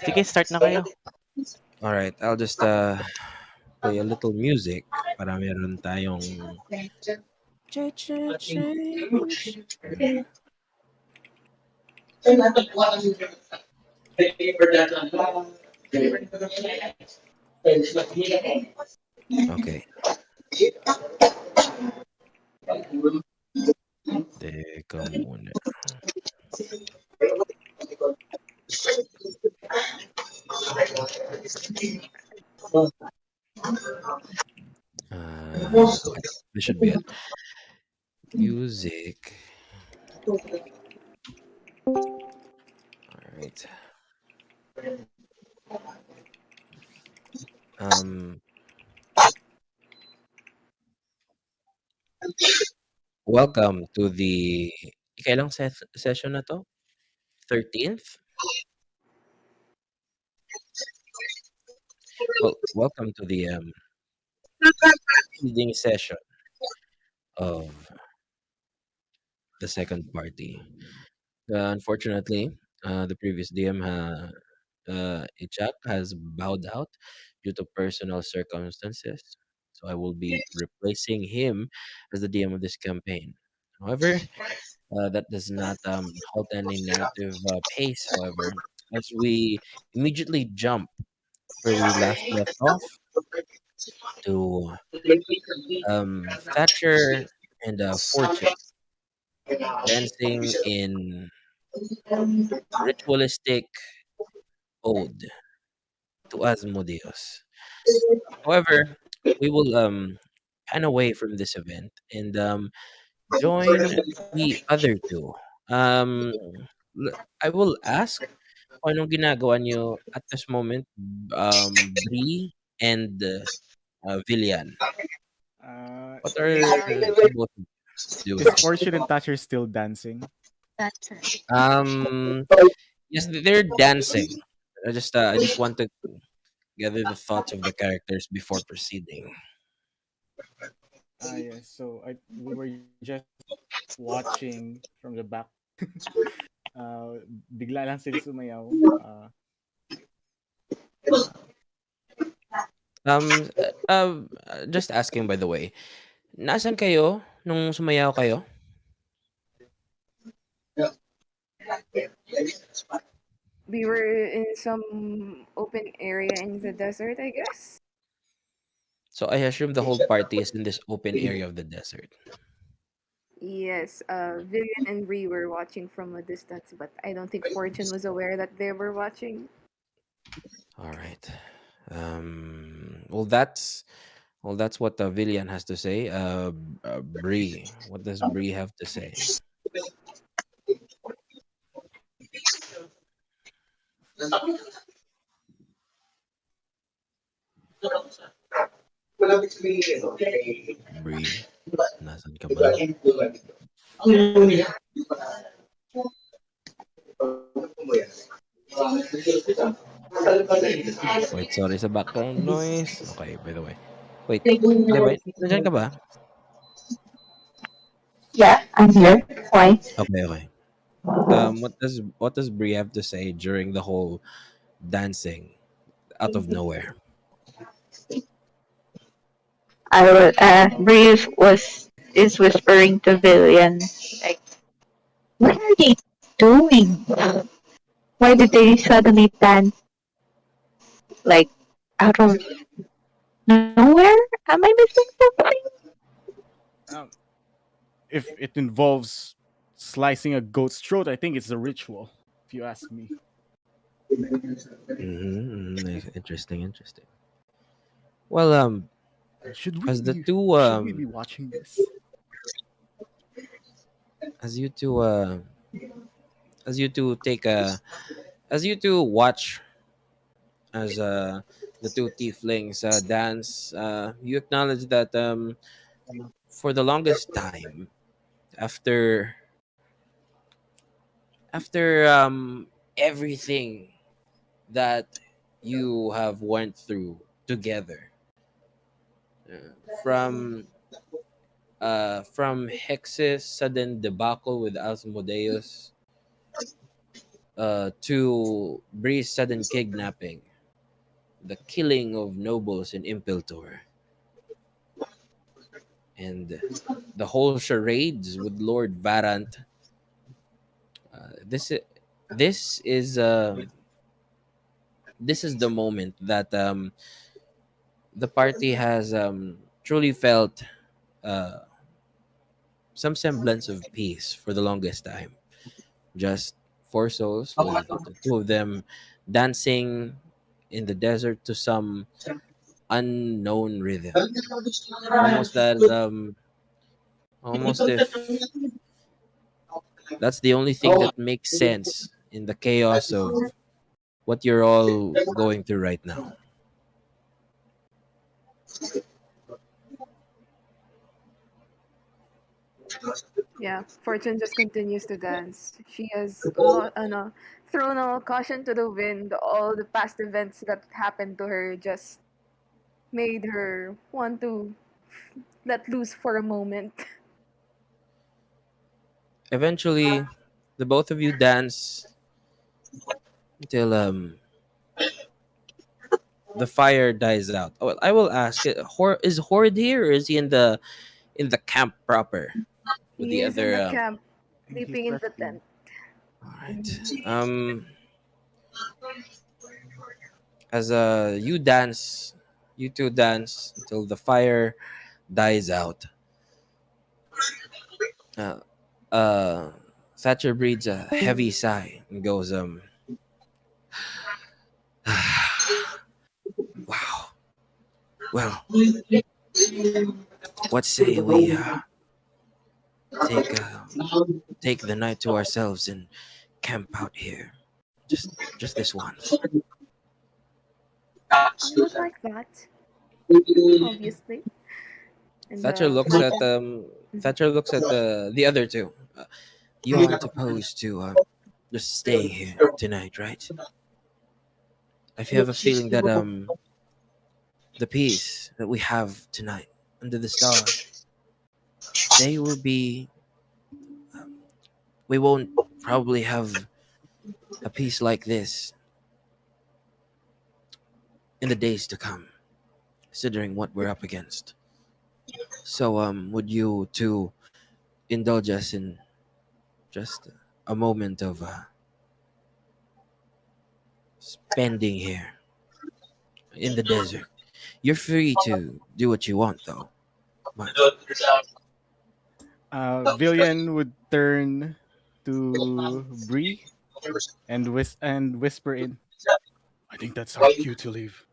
Sige, start na kayo. All right, I'll just play a little music para meron tayong change. Okay. Teka muna. Okay, this should be it. Music. All right. Um, welcome to the kailang session na to? 13th? Well, welcome to the reading session of the second party. Unfortunately, the previous DM Ichak has bowed out due to personal circumstances. So I will be replacing him as the DM of this campaign. However, that does not halt any narrative pace. However, as we immediately jump where we last left off to Thatcher and Fortune dancing in ritualistic ode to Asmodeus. However, we will pan away from this event and join the other two. Um, I will ask kung anong ginagawa niyo at this moment, Bree and Villian. What are Uh, you both is doing? Fortune and Thatcher still dancing? That's right. Um, yes, they're dancing. I just want to gather the thoughts of the characters before proceeding. Yes. So we were just watching from the back. Bigla lang sila sumayaw. Just asking by the way, nasan kayo nung sumayaw kayo? We were in some open area in the desert, I guess. So I assume the whole party is in this open area of the desert. Yes, Vivian and Ree were watching from a distance, but I don't think Fortune was aware that they were watching. All right. Well, that's what Villian has to say. Bree, what does Bree have to say? Bree, nasan ka ba? Wait, sorry sa background noise. Okay, by the way. Wait, di ba? Nandiyan ka ba? Yeah, I'm here. Why? Okay, okay. What does Bree have to say during the whole dancing out of nowhere? Brave was is whispering to Villian, like, what are they doing? Why did they suddenly dance like out of nowhere? Am I missing something? Um, if it involves slicing a goat's throat, I think it's a ritual. If you ask me. Interesting, interesting. Well, Should we as the be two should we be watching this? as you two as you two take a as you two watch as the two tieflings dance, you acknowledge that for the longest time after everything that you have went through together, from Hex's sudden debacle with Asmodeus to Bree's sudden kidnapping, the killing of nobles in Impeltor, and the whole charades with Lord Varant. This is this is this is the moment that the party has truly felt uh, some semblance of peace for the longest time. Just four souls, with the two of them dancing in the desert to some unknown rhythm. Almost as almost if that's the only thing that makes sense in the chaos of what you're all going through right now. Yeah, Fortune just continues to dance. She has no, thrown all caution to the wind. All the past events that happened to her just made her want to let loose for a moment. Eventually, the both of you dance until the fire dies out. Oh, well, I will ask: is Horde here, or is he in the camp proper with He the is in other? the camp, He's sleeping in the resting. tent. All right. Mhm. As you dance, you two dance until the fire dies out. Uh, uh, Thatcher breathes a heavy sigh and goes, wow. Well, what say we take take the night to ourselves and camp out here, just this once. I would like that, obviously. And Thatcher looks Fort. at Thatcher looks at the other two. You aren't opposed to just staying here tonight, right? If you have a feeling that the peace that we have tonight under the stars, they will be. We won't probably have a peace like this in the days to come, considering what we're up against. So, would you two indulge us in just a moment of spending here in the desert? You're free to do what you want, though. But Villian would turn to Bree and whisper in. I think that's our cue to leave.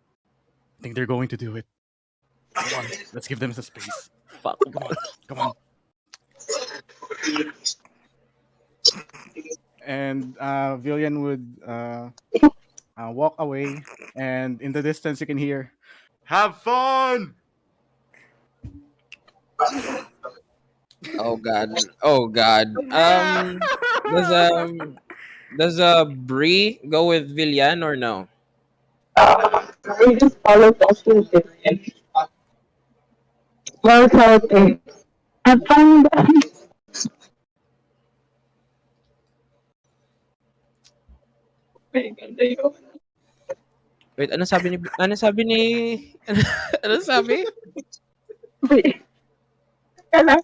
I think they're going to do it. Come on, let's give them some space. fuck. Come on, come on. And Villian would walk away, and in the distance you can hear, "Have fun." Oh god. Oh god. Does Bree go with Villan or no? We just follow closely with it. Well, okay. I found Wait, ano sabi?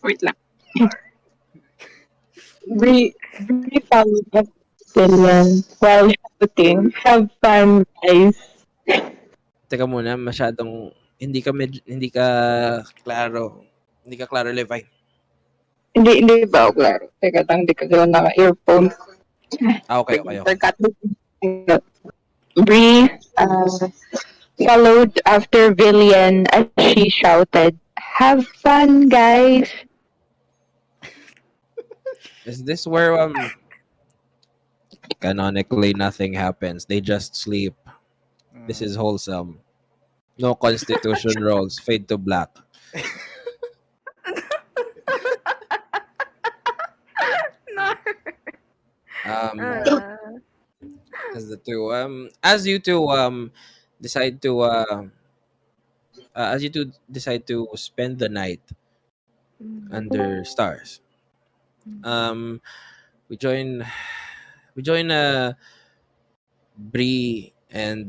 wait lang. We followed up Billion while shouting, have fun, guys. Teka muna, masyadong hindi ka klaro. Hindi ka klaro, Levi. Hindi ba ako klaro? Teka lang, hindi ka gano'n naka-earphone. Ah, okay, okay, okay. Forgot the Bree followed after Villian as she shouted, have fun, guys. Is this where canonically nothing happens? They just sleep. This is wholesome. No constitution rolls. Fade to black. No. Um, Uh, as the two as you two decide to as you two decide to spend the night mm, under stars, mm. um, we join We join Bree and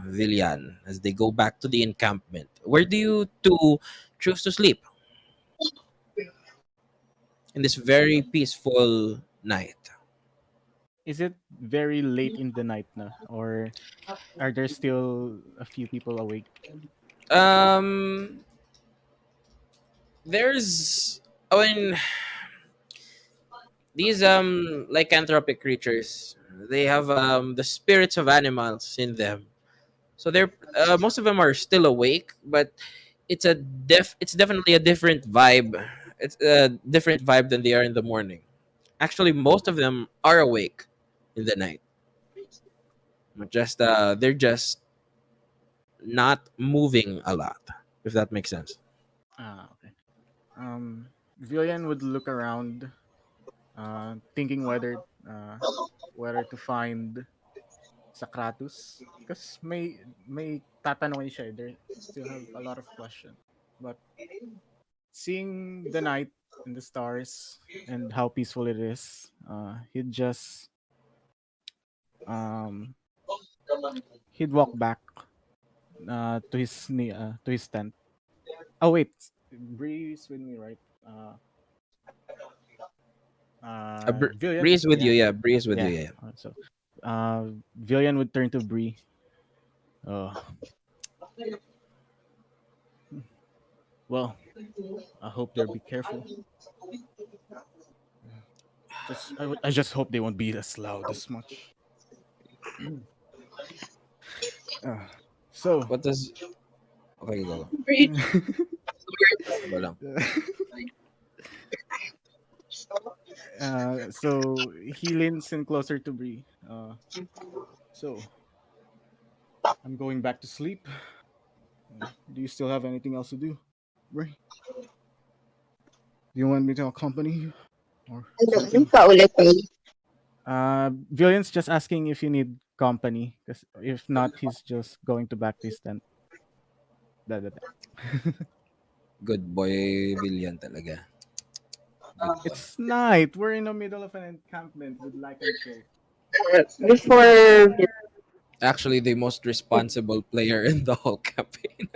Villian as they go back to the encampment. Where do you two choose to sleep in this very peaceful night? Is it very late in the night na, or are there still a few people awake? Um, there's, I mean, these lycanthropic creatures. They have the spirits of animals in them, so they're most of them are still awake, but it's definitely a different vibe. It's a different vibe than they are in the morning. Actually, most of them are awake in the night. But just they're just not moving a lot, if that makes sense. Ah, okay. Villian would look around, thinking whether to find Socratus, because may tatanungin siya. There still have a lot of questions, but seeing the night and the stars and how peaceful it is, um he'd walk back to his tent. Oh wait, Bree's with me, right? Villian, Breeze with yeah, you, yeah. Breeze with you, yeah. yeah. So, Villian would turn to Bree. Uh, well, I hope they'll be careful. I just hope they won't be as loud as much. Uh, so, What does? Okay, go. Go lang. so he leans in closer to Bree. So I'm going back to sleep. Do you still have anything else to do, Bree? Do you want me to accompany you or something? Paulit-ulit. Villian's just asking if you need company, because if not, he's just going to back to his tent. Da, da, da. Good boy, Villian talaga. Good boy. It's night. We're in the middle of an encampment with lycanthrope. Before Actually, the most responsible player in the whole campaign.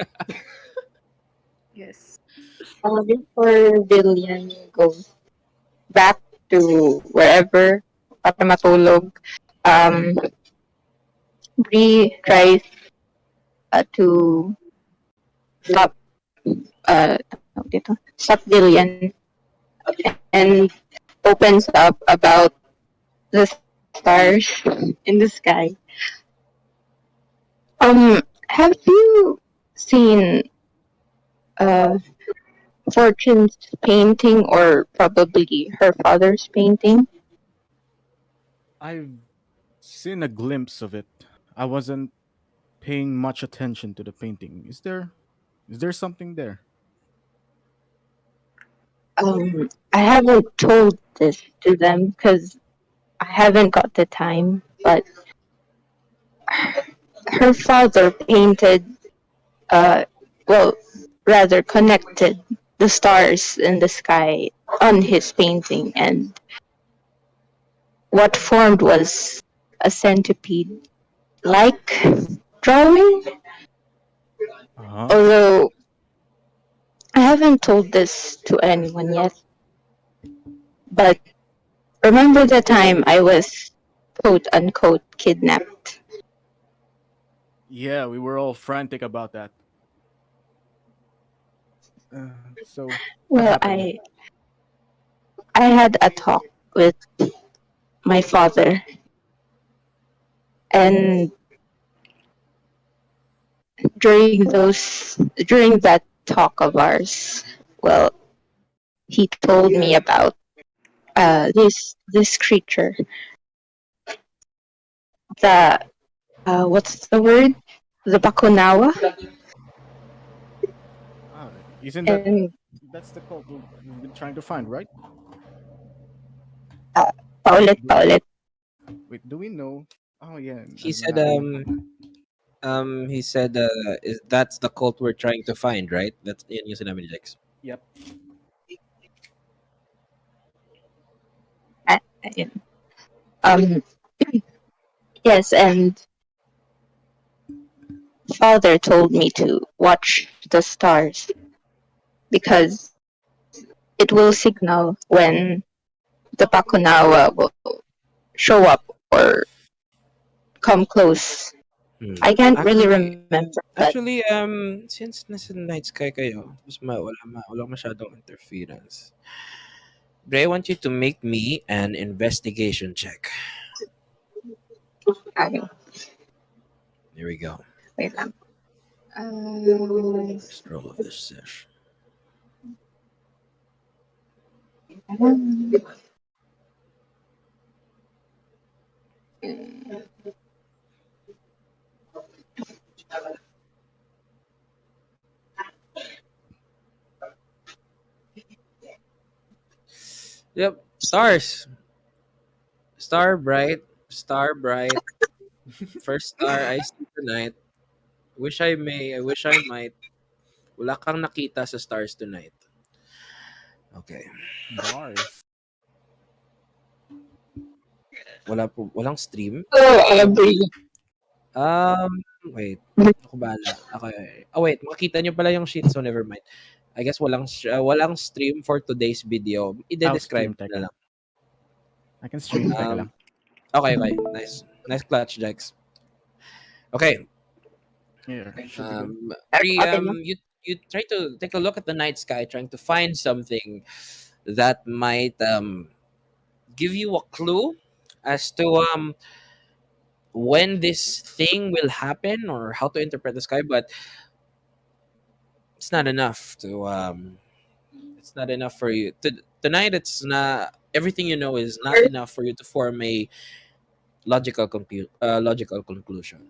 Yes. before Billion goes back to wherever para matulog, um, Bree tries to stop tawag dito, stop Billion and opens up about the stars in the sky. Have you seen uh, Fortune's painting or probably her father's painting? I've seen a glimpse of it. I wasn't paying much attention to the painting. Is there something there? I haven't told this to them because I haven't got the time, but her father painted, uh, well, rather connected the stars in the sky on his painting, and what formed was a centipede like drawing. Uh-huh. Although I haven't told this to anyone yet, but remember the time I was quote unquote kidnapped? Yeah, we were all frantic about that. So what Well, happened? I had a talk with my father, and during that talk of ours, well, he told me about this creature, the what's the word? The Bakunawa, Ah, isn't and that's the cult we've been trying to find, right? uh, paulit Do- paulit. Wait, do we know? Oh yeah, he said naalala ko. that's the cult we're trying to find, right? That's yun yung sinabi ni Lex. Yep. Ayun. Um, Yes, and father told me to watch the stars because it will signal when the Pakunawa will show up or come close. I can't really Actually, remember, but since nasa night sky kayo, tapos wala masyadong interference. Bray, I want you to make me an investigation check. okay, Here we go. wait lang. Um, First roll of this session. Yep, stars. Star bright, star bright. First star I see tonight. Wish I may, I wish I might. Wala kang nakita sa stars tonight. Okay. Bars. Walang stream. oh, Abby. Wait. Ako bahala. Okay. Oh, wait. Makita nyo pala yung sheet, so never mind. I guess walang stream for today's video. I'll Ide-describe stream, ko na teka. lang. I can stream, teka Um, lang. okay, okay. Nice. Nice clutch, Jax. Okay. Here, should be good. Pre, Okay na. you try to take a look at the night sky, trying to find something that might give you a clue as to when this thing will happen or how to interpret the sky, but it's not enough to it's not enough for you tonight. It's not everything you know is not enough for you to form a logical conclusion.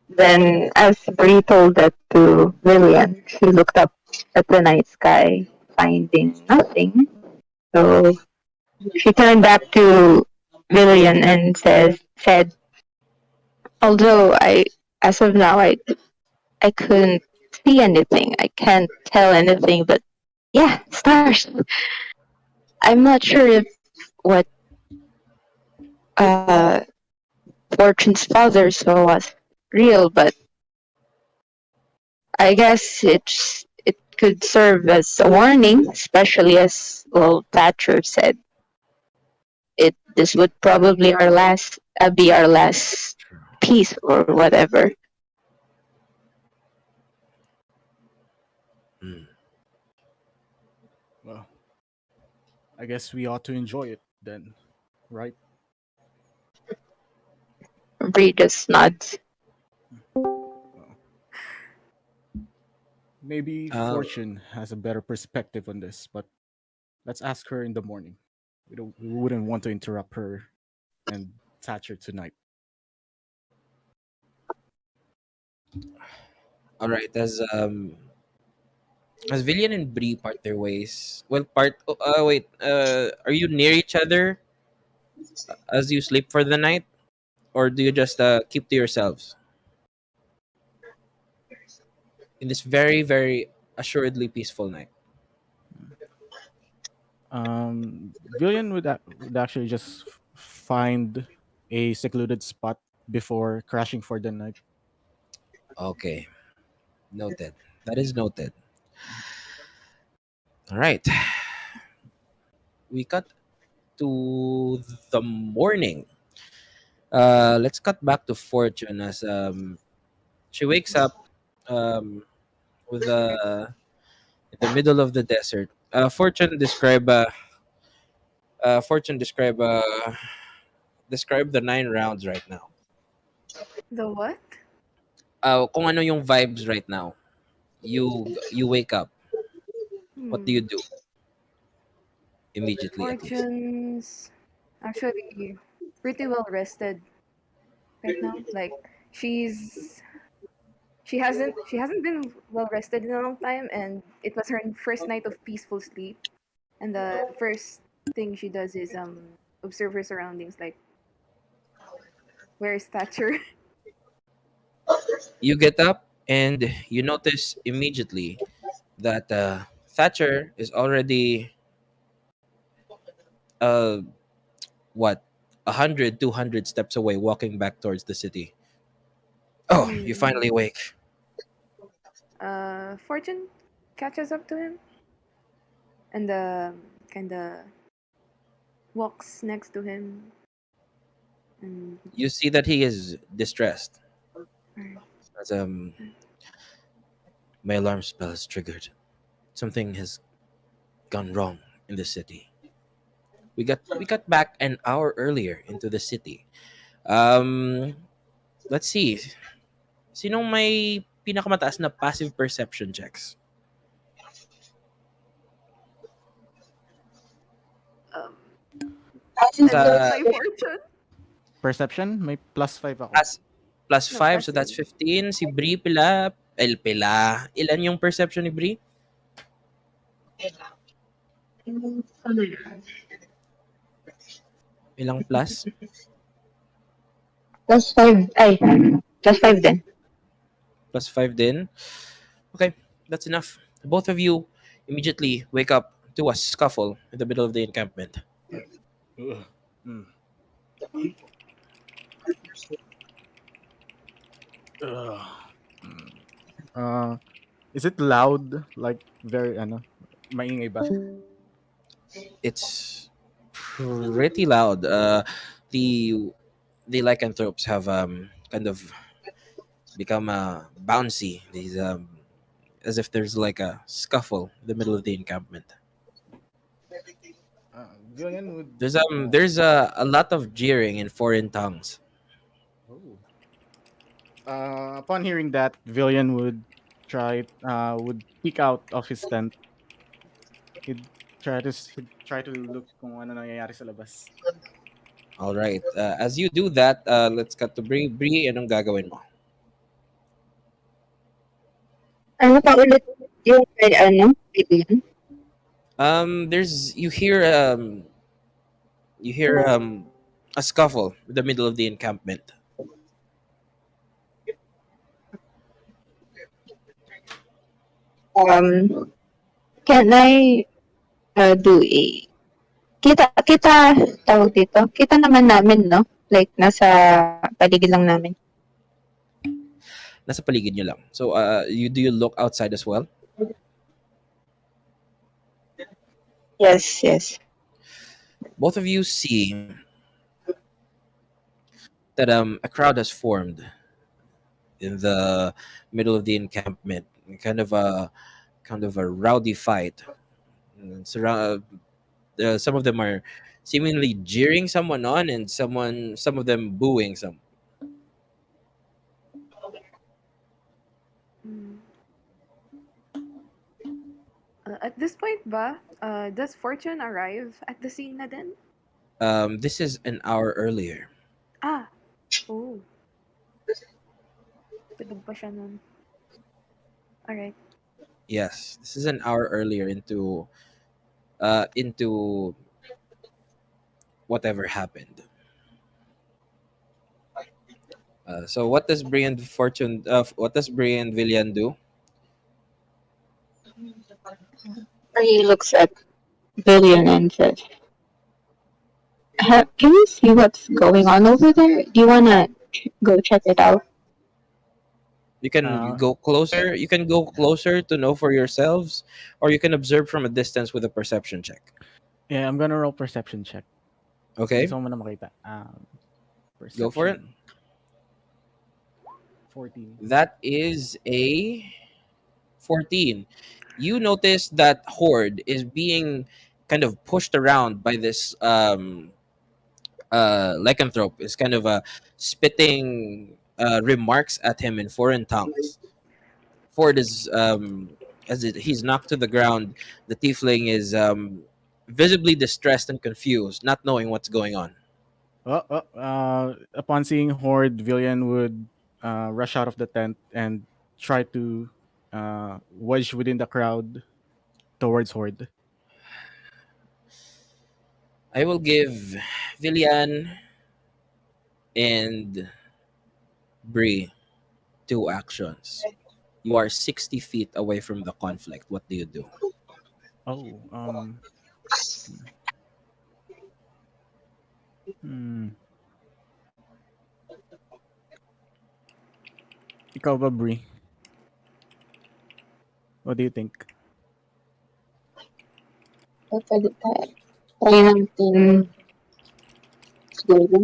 Then, as Bree told that to Lillian, she looked up at the night sky, finding nothing. So she turned back to Lillian and said, although as of now, I couldn't see anything. I can't tell anything, but yeah, stars. I'm not sure if what uh, Fortune's father saw was real, but I guess it could serve as a warning, especially as well Thatcher said. This would probably be our last piece or whatever. Hmm. Well, I guess we ought to enjoy it then, right? Bree just nods. Well, maybe Um, Fortune has a better perspective on this, but let's ask her in the morning. We wouldn't want to interrupt her and Thatcher tonight. all right. As Villian and Bree part their ways. Well, part. Wait. Are you near each other as you sleep for the night, or do you just keep to yourselves in this very, very assuredly peaceful night? Villian would actually just find a secluded spot before crashing for the night. Okay, noted. That is noted. All right. We cut to the morning. Let's cut back to Fortune as she wakes up um, with in the middle of the desert. Fortune describe the 9 rounds right now. The what? Kung ano yung vibes right now. You wake up. What do you Hmm. do immediately at least? Fortune's actually pretty well rested right now. Like she's she hasn't been well rested in a long time, and it was her first night of peaceful sleep. And the first thing she does is observe her surroundings. Like, where's Thatcher? You get up and you notice immediately that Thatcher is already uh what 100, 200 steps away, walking back towards the city. Oh, you Hmm. finally wake. Fortune catches up to him and kind of walks next to him and You see that he is distressed. alright. As my alarm spell is triggered. Something has gone wrong in the city. We got back an hour earlier into the city. Um, let's see. Sinong may pinakamataas na passive perception checks? um, Passive and Sa by fortune. Perception, may +5 ako. plus, plus No, 5, so passive. that's 15. Si Bri pila, pila. Ilan yung perception ni Bri? Ilang plus? plus 5. Ay, plus 5 din. Plus 5 din. Okay, that's enough. Both of you immediately wake up to a scuffle in the middle of the encampment. Ugh. Mm. Ugh. Mm. Uh, is it loud? Like very maingay ba? It's pretty loud. The the lycanthropes have kind of become bouncy. These as if there's like a scuffle in the middle of the encampment. Villian would. There's a lot of jeering in foreign tongues. Oh. Upon hearing that, Villian would peek out of his tent. He'd try to look kung ano nangyayari sa labas. All right. As you do that, let's cut to Bri. Bri, anong gagawin mo? Ano pa ulit yung kay ano? Kaibigan? There's you hear a scuffle in the middle of the encampment. Can I do a kita tawag dito? Kita naman namin, no? Like nasa paligid lang namin. Nasa paligid nyo lang. So, you look outside as well? Yes, yes. Both of you see that a crowd has formed in the middle of the encampment. Kind of a rowdy fight. Some of them are seemingly jeering someone on, and some of them booing some. Mm. At this point ba, does Fortune arrive at the scene na din? This is an hour earlier. Ah, oh, tulog pa siya nun. Alright. Yes, this is an hour earlier into whatever happened. So what does Bri and Fortune? What does Bri and Villian do? He looks at Billion and says, can you see what's going on over there? Do you want to go check it out? You can Uh, go closer. You can go closer to know for yourselves, or you can observe from a distance with a perception check. yeah, I'm gonna roll perception check. Okay, Gusto mo na makita. go for it. Perception 14. That is a 14. You notice that horde is being kind of pushed around by this lycanthrope. Is kind of spitting remarks at him in foreign tongues. Ford is he's knocked to the ground. The tiefling is visibly distressed and confused, not knowing what's going on. Upon seeing Horde, Villian would rush out of the tent and try to wedge within the crowd towards Horde. I will give Villian and Bree two actions. You are 60 feet away from the conflict. What do you do? Oh, Hmm. Ikaw ba, Brie? What do you think? Pwede tayo. Try natin siguro.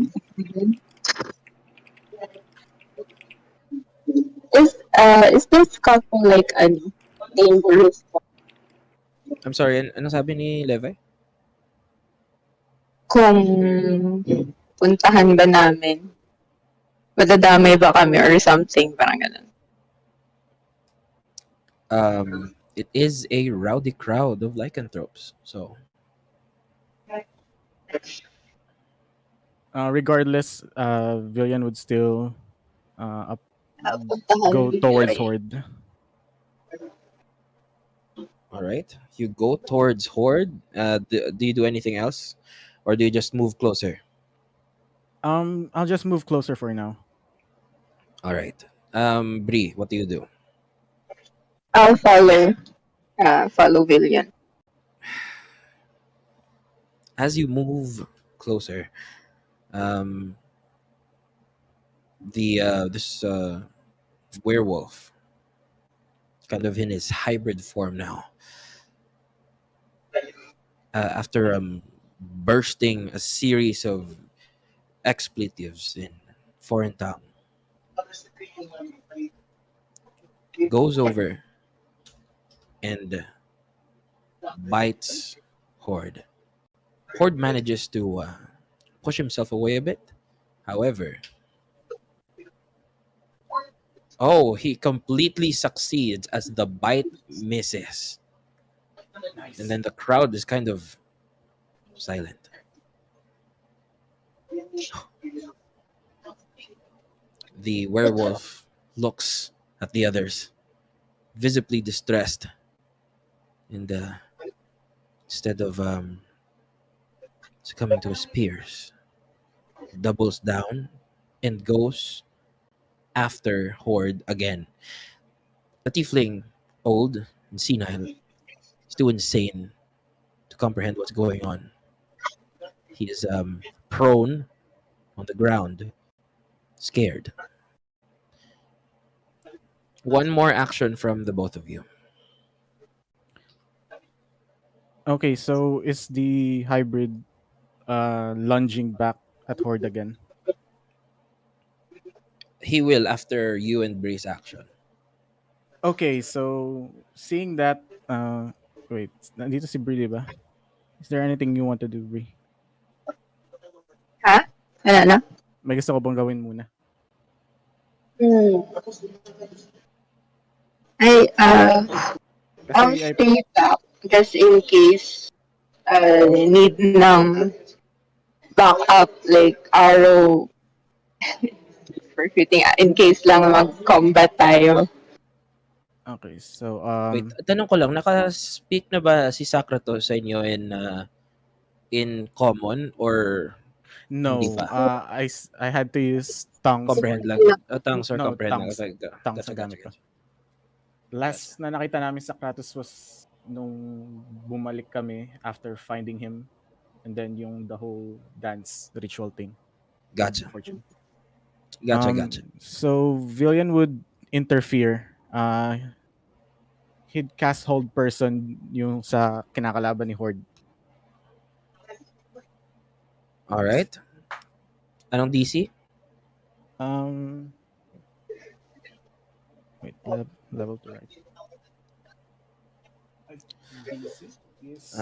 Is this couple like ano, dangerous I'm sorry, ano sabi ni Levi? kung puntahan ba namin? Madadamay ba kami or something, parang ganun. It is a rowdy crowd of lycanthropes. So, Regardless, Villian would still up, Puntahan go nila towards yun. Horde. all right, you go towards Horde. Do you do anything else, or do you just move closer? I'll just move closer for now. All right. Bree, what do you do? I'll follow Villian. As you move closer, um, the this werewolf, kind of in his hybrid form now, after bursting a series of expletives in foreign tongue, goes over and bites Horde. Horde manages to push himself away a bit. However, oh, he completely succeeds as the bite misses. And Nice. then the crowd is kind of silent. The werewolf looks at the others, visibly distressed, and instead of succumbing to his peers, doubles down and goes after Horde again. The tiefling, old and senile, is too insane to comprehend what's going on. He is prone on the ground, scared. One more action from the both of you. Okay, so is the hybrid lunging back at Horde again? He will after you and Bree's action. Okay, so seeing that, wait, nandito si Brie, di ba? Is there anything you want to do, Brie? Ha? Wala na? May gusto ko bang gawin muna? Hmm. I'll Kasi I stay back just in case need ng backup like arrow for shooting in case lang mag-combat tayo. okay, so Wait, tanong ko lang, naka-speak na ba si Sakrato sa inyo in common or hindi no, pa? I had to use tongues Comprehend for lang. Tongues or no comprehend lang. tongues. Okay, Tongues gotcha, ang gotcha, gamit ko. gotcha. Gotcha. Last na nakita namin sa Kratos was nung bumalik kami after finding him, and then yung the whole dance ritual thing with Gotcha. Fortune. Gotcha, gotcha. So Villian would interfere. He'd cast hold person yung sa kinakalaban ni Horde. All right. Anong DC? Um, wait, level to right. DC is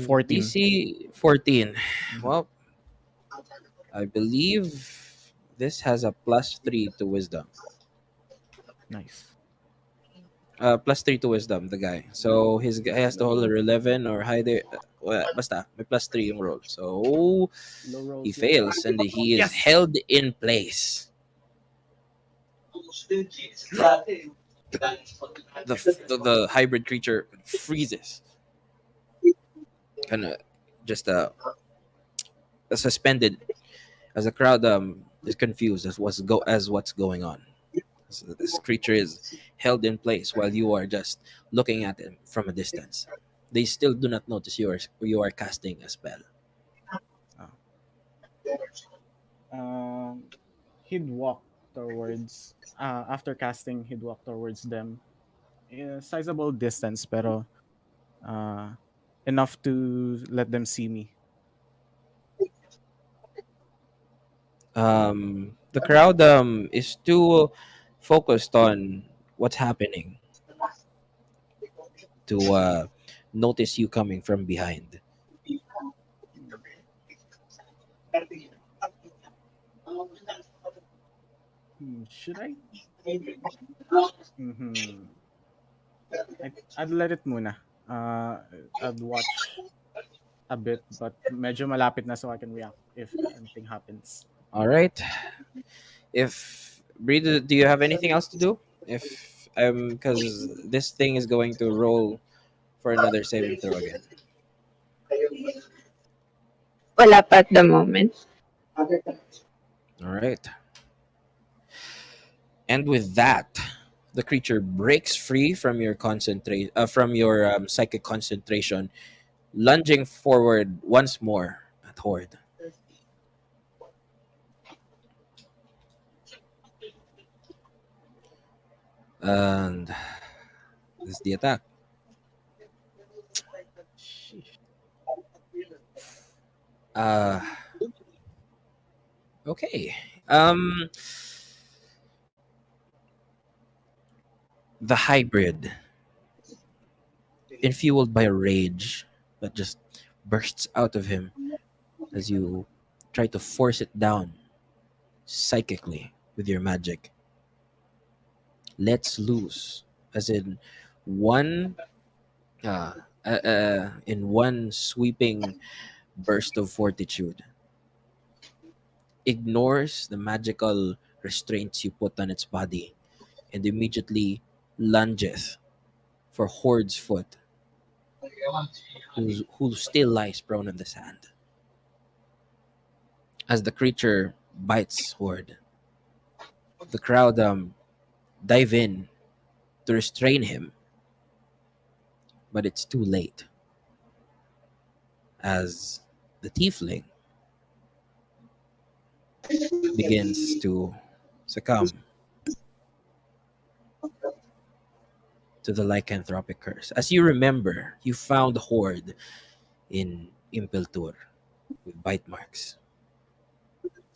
14. DC 14. Mhm. Well, I believe this has a +3 to wisdom. Nice. +3 to wisdom, the guy. So his guy has to hold a 11 or higher. Well, basta, may +3 yung roll. So Low he rolls yun. fails and he is Yes! held in place. The hybrid creature freezes, kind of just suspended as the crowd is confused as what's going on. So this creature is held in place while you are just looking at him from a distance. They still do not notice you are casting a spell. Oh. Um, he'd walk towards after casting. He'd walk towards them in a sizable distance, pero uh, enough to let them see me. The crowd is too focused on what's happening to notice you coming from behind. Should I? Mm-hmm. I'd let it muna. I'd watch a bit, but medyo malapit na so I can react if anything happens. All right. If Bree, do you have anything else to do? If because this thing is going to roll for another saving throw again. Wala pa at the moment. All right. And with that, the creature breaks free from your psychic concentration, lunging forward once more at Horde. And this is the attack. Sheesh. Uh okay. Um the hybrid, infueled by a rage that just bursts out of him as you try to force it down psychically with your magic, lets loose as one uh, in one sweeping burst of fortitude, ignores the magical restraints you put on its body, and immediately lunges for Horde's foot, who still lies prone on the sand. As the creature bites Horde, the crowd dive in to restrain him, but it's too late as the tiefling begins to succumb to the lycanthropic curse. As you remember, you found Horde in Impeltur with bite marks.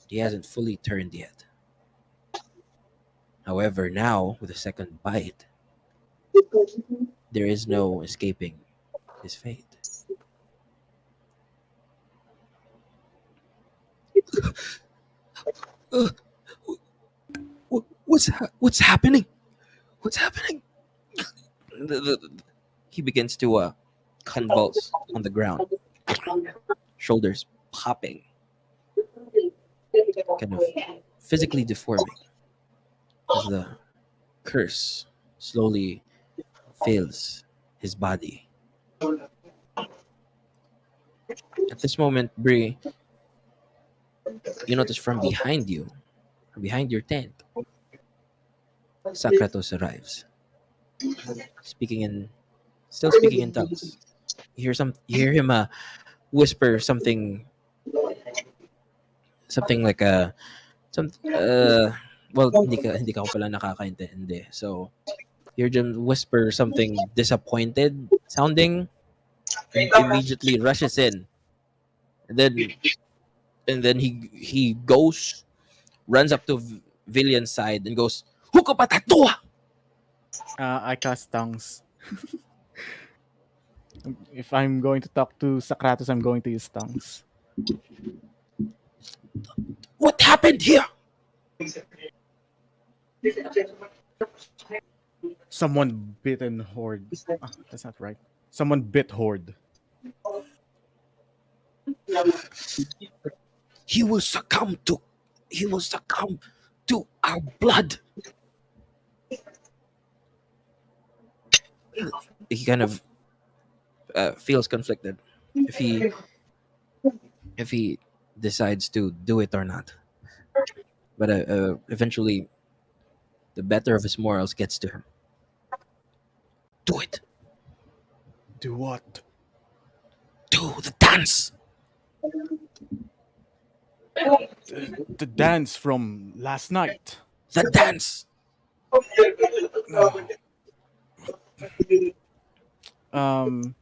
He hasn't fully turned yet. However, now with the second bite, there is no escaping his fate. Uh, what's happening? What's happening? He begins to convulse on the ground, shoulders popping, kind of physically deforming as the curse slowly fills his body. At this moment, Brie, you notice from behind your tent, Sakratos arrives, speaking in, still speaking in tongues. You hear him whisper something like a some well, hindi ka ko pala nakakaintindi. So you hear him whisper something disappointed sounding, and immediately rushes in. And then he goes, runs up to Villian's side and goes, "Huko patatua!" I cast tongues. If I'm going to talk to Socrates, I'm going to use tongues. What happened here? Someone bitten horde. Ah, that's not right. Someone bit horde. He will succumb to he will succumb to our blood. He kind of feels conflicted if he decides to do it or not. But eventually, the better of his morals gets to him. Do it. Do what? Do the dance. The dance from last night. The dance. Oh, um,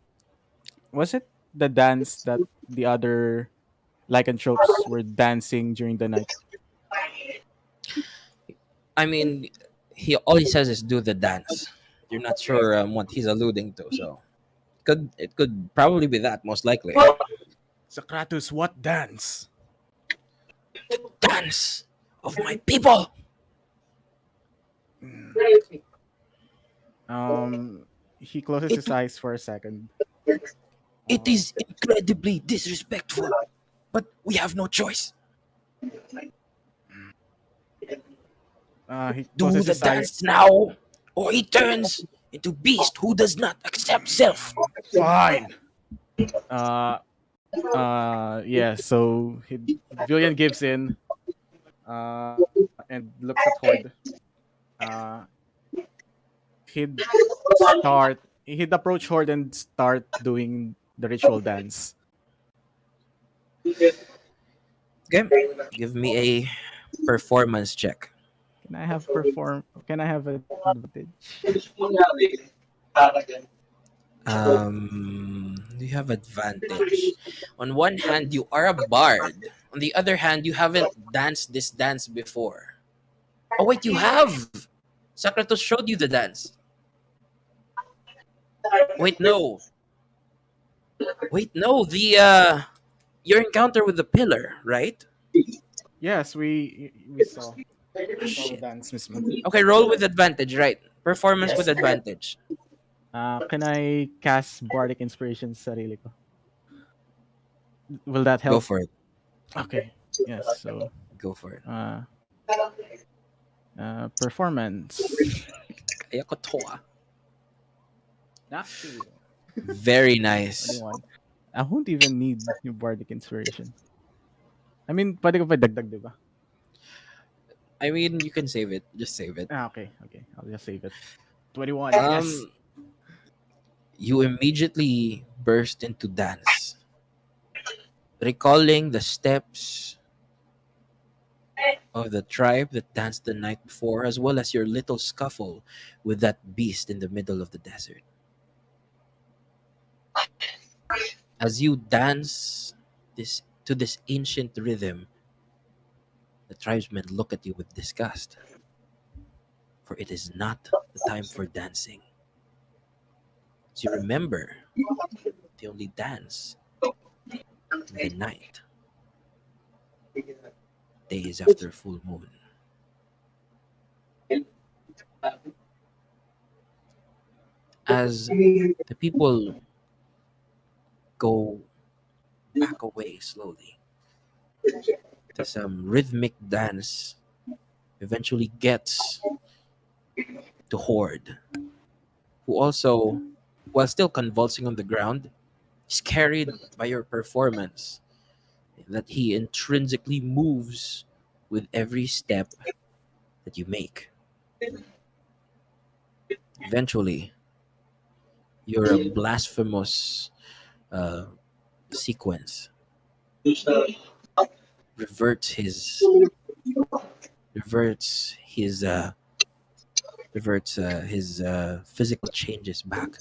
was it the dance that the other lycanthropes were dancing during the night? I mean, he all he says is do the dance. You're not sure what he's alluding to, so it could probably be that most likely. Socrates, what dance? Dance of my people. Mm. He closes It his eyes for a second. it Uh, is incredibly disrespectful, but we have no choice. he Do closes the his dance eyes. now, or he turns into beast who does not accept self. Fine. Uh, yeah. So Villian gives in, and looks at Horde. Uh, he'd he'd approach Horde and start doing the ritual dance. Okay, give me a performance check. Can I have advantage? You have advantage. On one hand, you are a bard. On the other hand, you haven't danced this dance before. Oh wait, you have. Sakratos showed you the dance. Wait, no. Wait, no. The your encounter with the pillar, right? Yes, we saw the Shit. dance, Miss Moon. Okay, roll with advantage, right? Performance with Yes. advantage. Can I cast Bardic Inspiration sa sarili ko? Will that Go help? for it. Okay. Yes. So, Go for it. uh, performance. Kaya ko to, ah. Not two. Very nice. 21. I won't even need yung Bardic Inspiration. I mean, pwede ko pa dagdag, di ba? I mean, you can save it. Just save it. Okay. Okay. I'll just save it. 21. Yes. Um, you immediately burst into dance, recalling the steps of the tribe that danced the night before, as well as your little scuffle with that beast in the middle of the desert. As you dance this ancient rhythm, the tribesmen look at you with disgust, for it is not the time for dancing. As you remember, they only dance in the night, days after full moon. As the people go back away slowly, this rhythmic dance eventually gets to Horde, who also, while still convulsing on the ground, is carried by your performance, that he intrinsically moves with every step that you make. Eventually, your blasphemous uh, sequence reverts his reverts his physical changes back.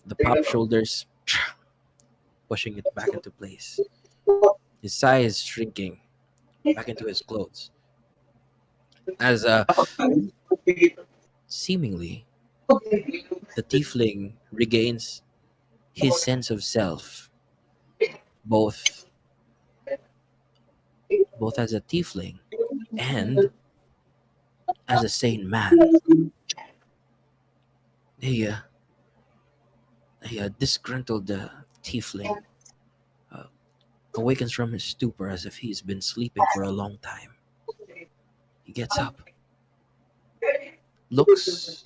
The pop shoulders pushing it back into place. His size shrinking back into his clothes. As seemingly the tiefling regains his sense of self, both both as a tiefling and as a sane man. A, uh, a disgruntled tiefling uh, awakens from his stupor as if he's been sleeping for a long time. He gets up, looks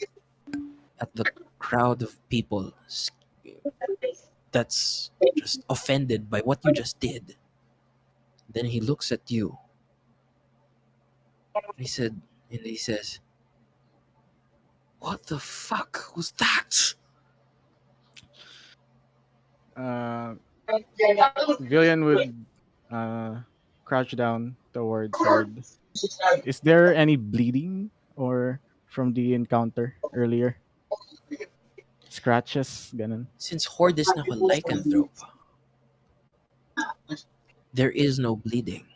at the crowd of people that's just offended by what you just did. Then he looks at you. And he says, "What the fuck was that?" Uh, Villian would uh, crouch down towards Horde. Is there any bleeding or from the encounter earlier? Scratches, ganun. Since Horde is now a lycanthrope, there is no bleeding.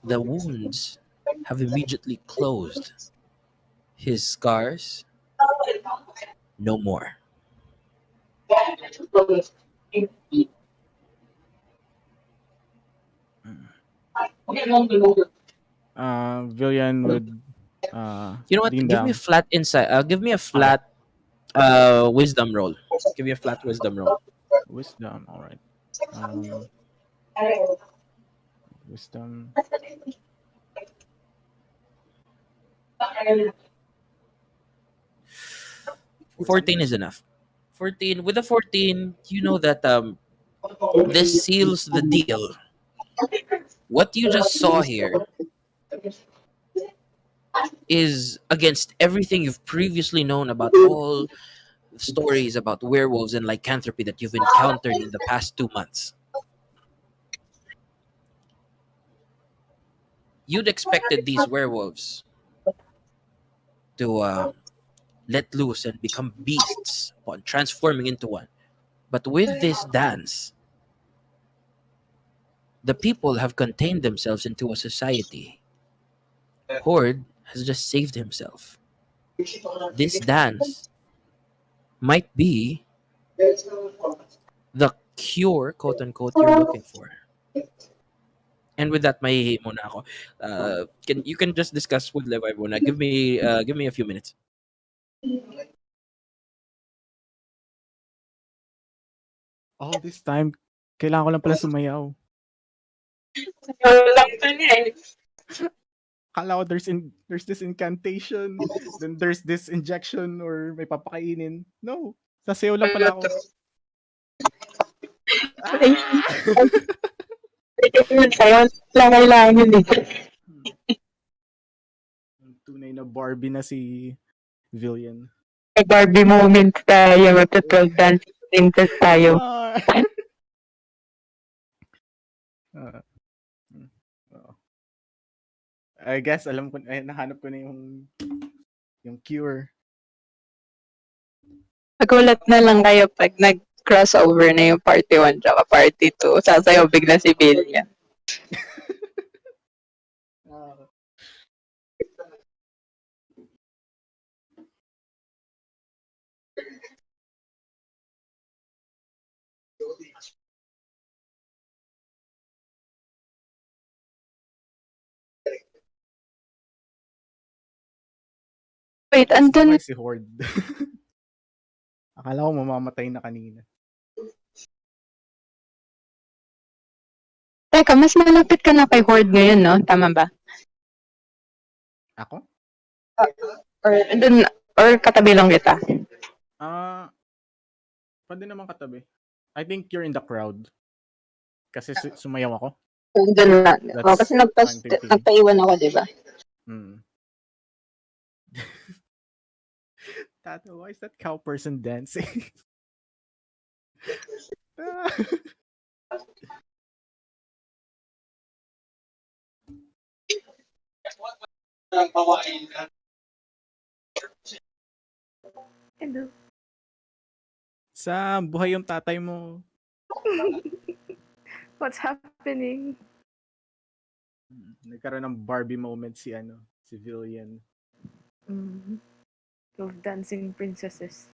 The wounds have immediately closed. His scars, no more. Villian would You know what? lean Give me a down. flat insight. Give me a Okay. flat wisdom roll. Give me a flat wisdom roll. Wisdom. All right. Um, wisdom. 14 is enough. 14 with a 14, you know that this seals the deal. What you just saw here is against everything you've previously known about all stories about werewolves and lycanthropy that you've encountered in the past 2 months. You'd expected these werewolves to let loose and become beasts upon transforming into one. But with this dance, the people have contained themselves into a society. Horde has just saved himself. This dance might be the cure, quote unquote, you're looking for. And with that, may muna ako. Can you can just discuss with Levi muna. Give me a few minutes. All this time, kailangan ko lang pala sumayaw. Lang to niya eh. Kala ko there's this incantation, then there's this injection or may papakainin. No, sasayaw lang pala ako. Ah! Yun sa'yo, lang kailangan yun eh. Tunay na Barbie na si Villian. May Barbie moment tayo, magta-12 dance princess tayo. Ah! Ah, oo. I guess alam ko nahanap ko na yung cure. Nagulat na lang kayo pag nag-crossover na yung party 1 tsaka party 2. Sasayaw bigla si Bilya. Ah. Wait, andun. Sabay si Horde. Akala ko mamamatay na kanina. Teka, mas malapit ka na kay Horde ngayon, no? Tama ba? Ako? Or andun, or katabi lang kita? Ah, pwede naman katabi. I think you're in the crowd. Kasi sumayaw ako. Andun na. Oh, kasi That's I'm thinking. nagpaiwan ako, di ba? Hmm. Tato, why is that cow person dancing? Ah. Hello. Sa buhay yung tatay mo. What's happening? Nagkaroon ng Barbie moment si Villian. Mm. Of dancing princesses.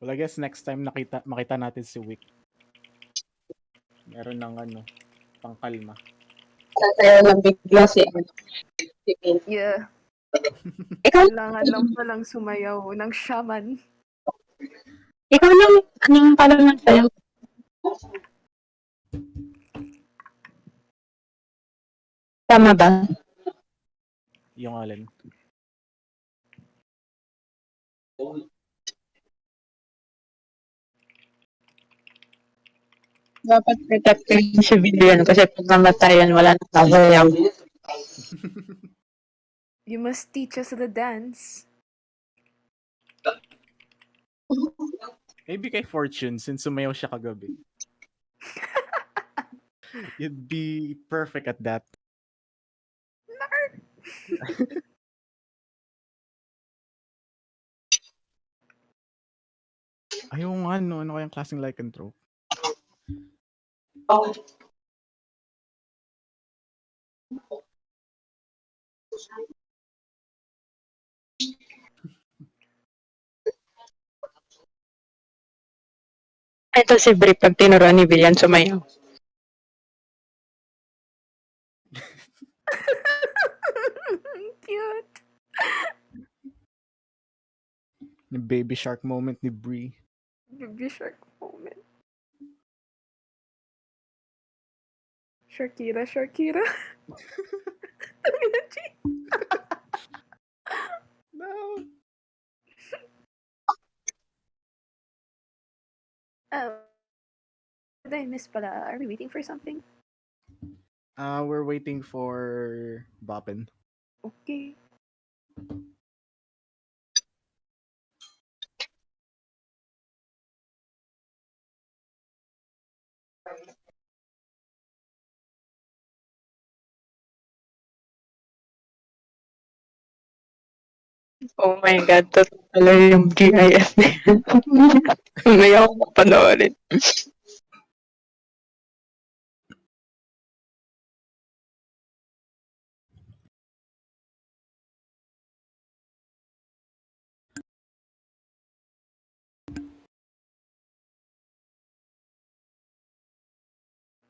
Well, I guess next time makita natin si Wick. Meron ng pangkalma. Sasayaw lang bigla si Bilya. Yeah. Ikaw, Kailangan lang palang sumayaw ng shaman. ikaw lang, anong pala ng sayaw? Tama ba? Yung alin. Dapat protector yung civilian kasi pag namatayan, wala nang sasayaw. You must teach us the dance. Maybe kay Fortune, since sumayaw siya kagabi. You'd be perfect at that. Ayaw nga, no? Ano kayang klaseng lycanthrope? Ito si Bri, pag tinuruan ni Villan sumayaw. Cute. Yung baby shark moment ni Bree. Baby shark moment. Shakira, Shakira. No. Oh, did I miss pala? Are we waiting for something? We're waiting for Boppin. Okay. Oh my God, totoo pala yung GIF na yan. Mamaya ako panoorin.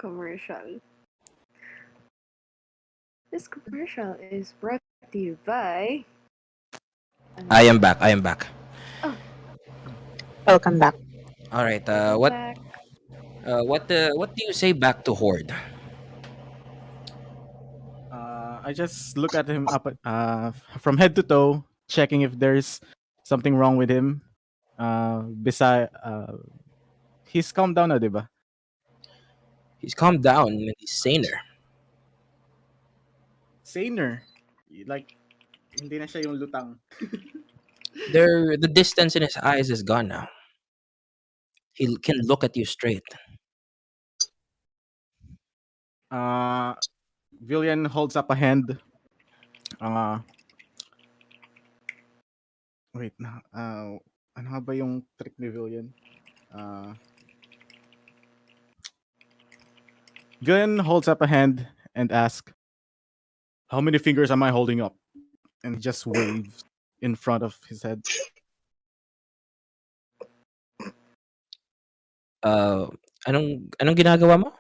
Commercial. This commercial is brought to you by. I am back. I am back. Oh, Welcome back. All right. welcome What back. what do you say back to Horde? I just look at him up from head to toe, checking if there's something wrong with him. He's calmed down na, di ba? He's calmed down and he's saner. Saner. Like, hindi na siya yung lutang. The distance in his eyes is gone now. He can look at you straight. Villian holds up a hand. Wait, ano nga ba yung trick ni Villian? Villian holds up a hand and asks, "How many fingers am I holding up?" And he just waves in front of his head. Anong ginagawa mo?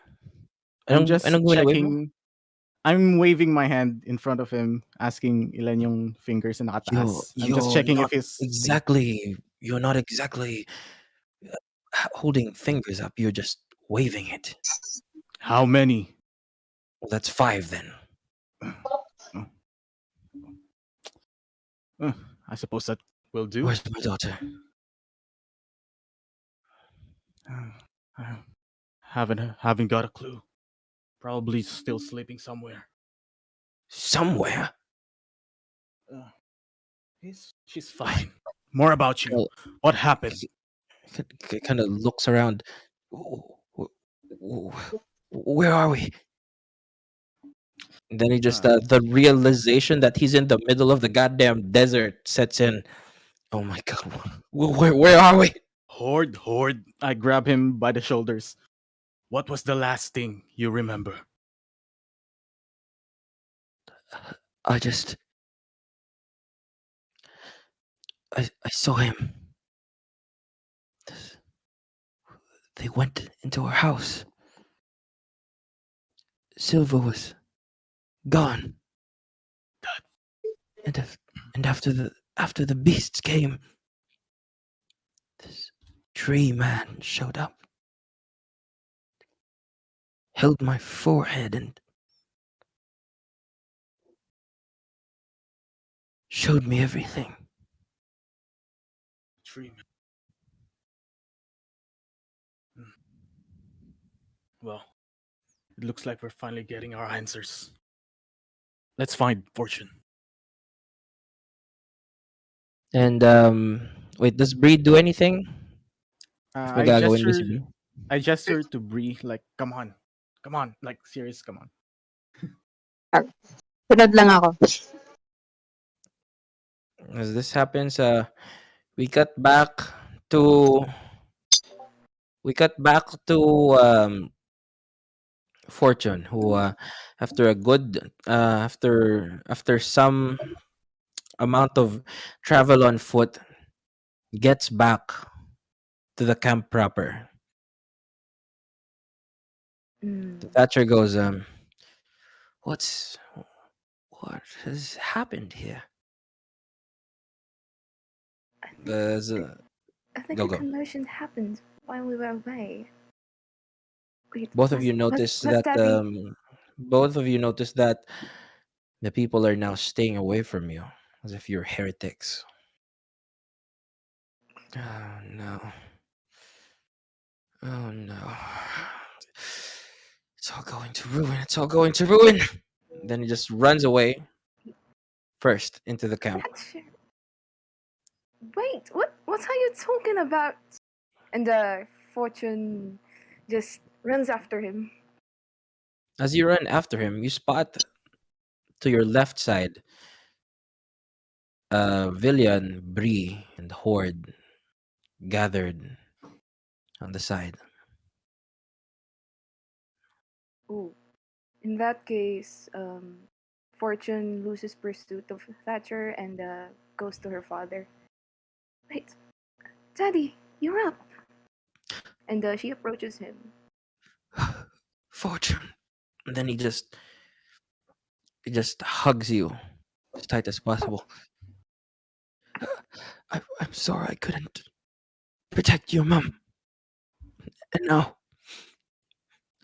I'm just Anong wave mo? checking. I'm waving my hand in front of him, asking ilan yung fingers na nakataas. I'm just checking if he's safe. You're not exactly holding fingers up. You're just waving it. How many? Well, that's 5 then. I suppose that will do. Where's my daughter? I haven't got a clue. Probably still sleeping somewhere. Somewhere. She's fine. More about you. Well, What happened? kind of looks around. Where are we? And then he just the realization that he's in the middle of the goddamn desert sets in. Oh my god, where are we? Horde. I grab him by the shoulders. What was the last thing you remember? I saw him. They went into our house. Silva was gone. And after the beasts came, this tree man showed up, held my forehead and showed me everything. dreaming. Hmm. Well, it looks like we're finally getting our answers. Let's find Fortune. And wait, does Bree do anything? If may I gagawin ba si gesture, Bree? I gesture to Bree like, come on, like serious, come on. Ah, sunod lang ako. As this happens, we cut back to we cut back to Fortune, who after a good after some amount of travel on foot, gets back to the camp proper. The Mm. Thatcher goes, what's what has happened here? I think There's I think go a go. commotion happened while we were away. Wait, Both of you notice was that Daddy? the people are now staying away from you, as if you're heretics. Oh no. Oh no. It's all going to ruin. It's all going to ruin. Then he just runs away first into the camp. Thatcher. Wait, what are you talking about? And Fortune just runs after him. As you run after him, you spot to your left side Villian, Bree, and Horde gathered on the side. Ooh. In that case, Fortune loses pursuit of Thatcher and goes to her father. Wait, Daddy, you're up. And she approaches him. Fortune. And then he just hugs you as tight as possible. I'm sorry I couldn't protect your mom. And now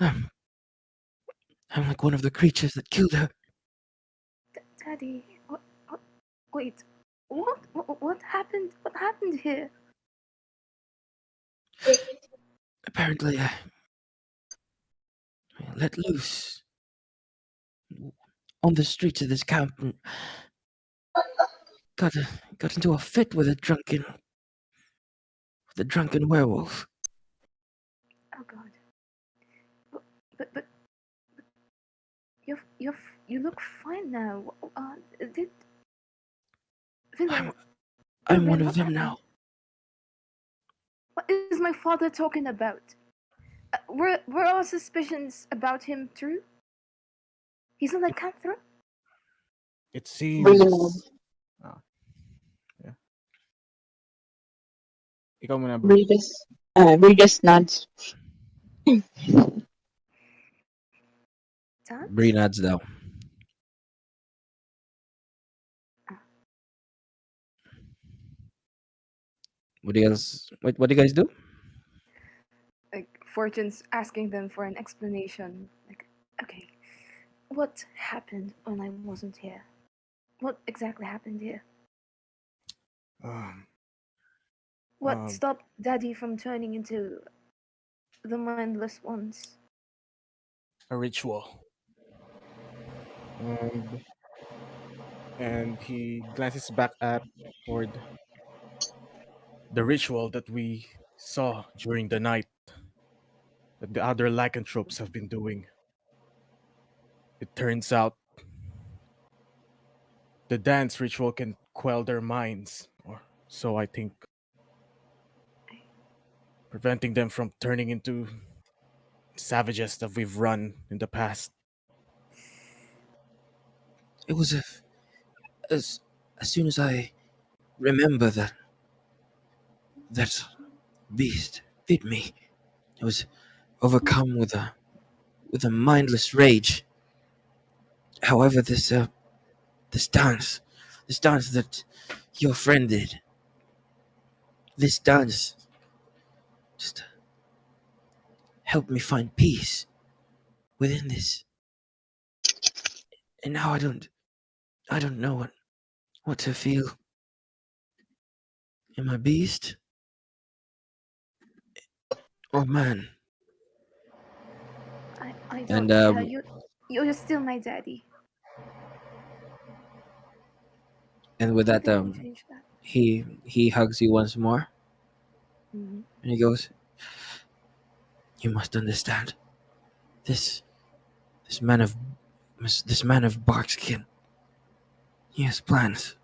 I'm I'm like one of the creatures that killed her. Daddy, what, wait, what happened? What happened here? Apparently I let loose on the streets of this camp and got a, got into a fit with a drunken werewolf. Oh God. But you you look fine now. Did I'm Villian, I'm one Villian, of what them happened? now. What is my father talking about? Were all suspicions about him true? He's a It, lycanthrope? it Bree, seems. Ah, yeah. Ikaw muna, bro. Bree just nods. Bree Dance? nods though. What do you guys do? Like Fortune's asking them for an explanation. Like, okay, what happened when I wasn't here? What exactly happened here? Um, What um, stopped Daddy from turning into the mindless ones? a ritual. And he glances back at Ford. The ritual that we saw during the night that the other lycanthropes have been doing. It turns out the dance ritual can quell their minds, or so I think, preventing them from turning into savages that we've run in the past. It was as as soon as I remember that beast bit me. I was overcome with a mindless rage. However, this dance, this dance that your friend did, this dance just helped me find peace within this. And now I don't know what to feel. Am I beast? Oh man. I And don't care. You're still my daddy. with that, Nothing can change that. he hugs you once more, Hmm. and he goes, "You must understand. This this man of this man of bark skin. He has plans.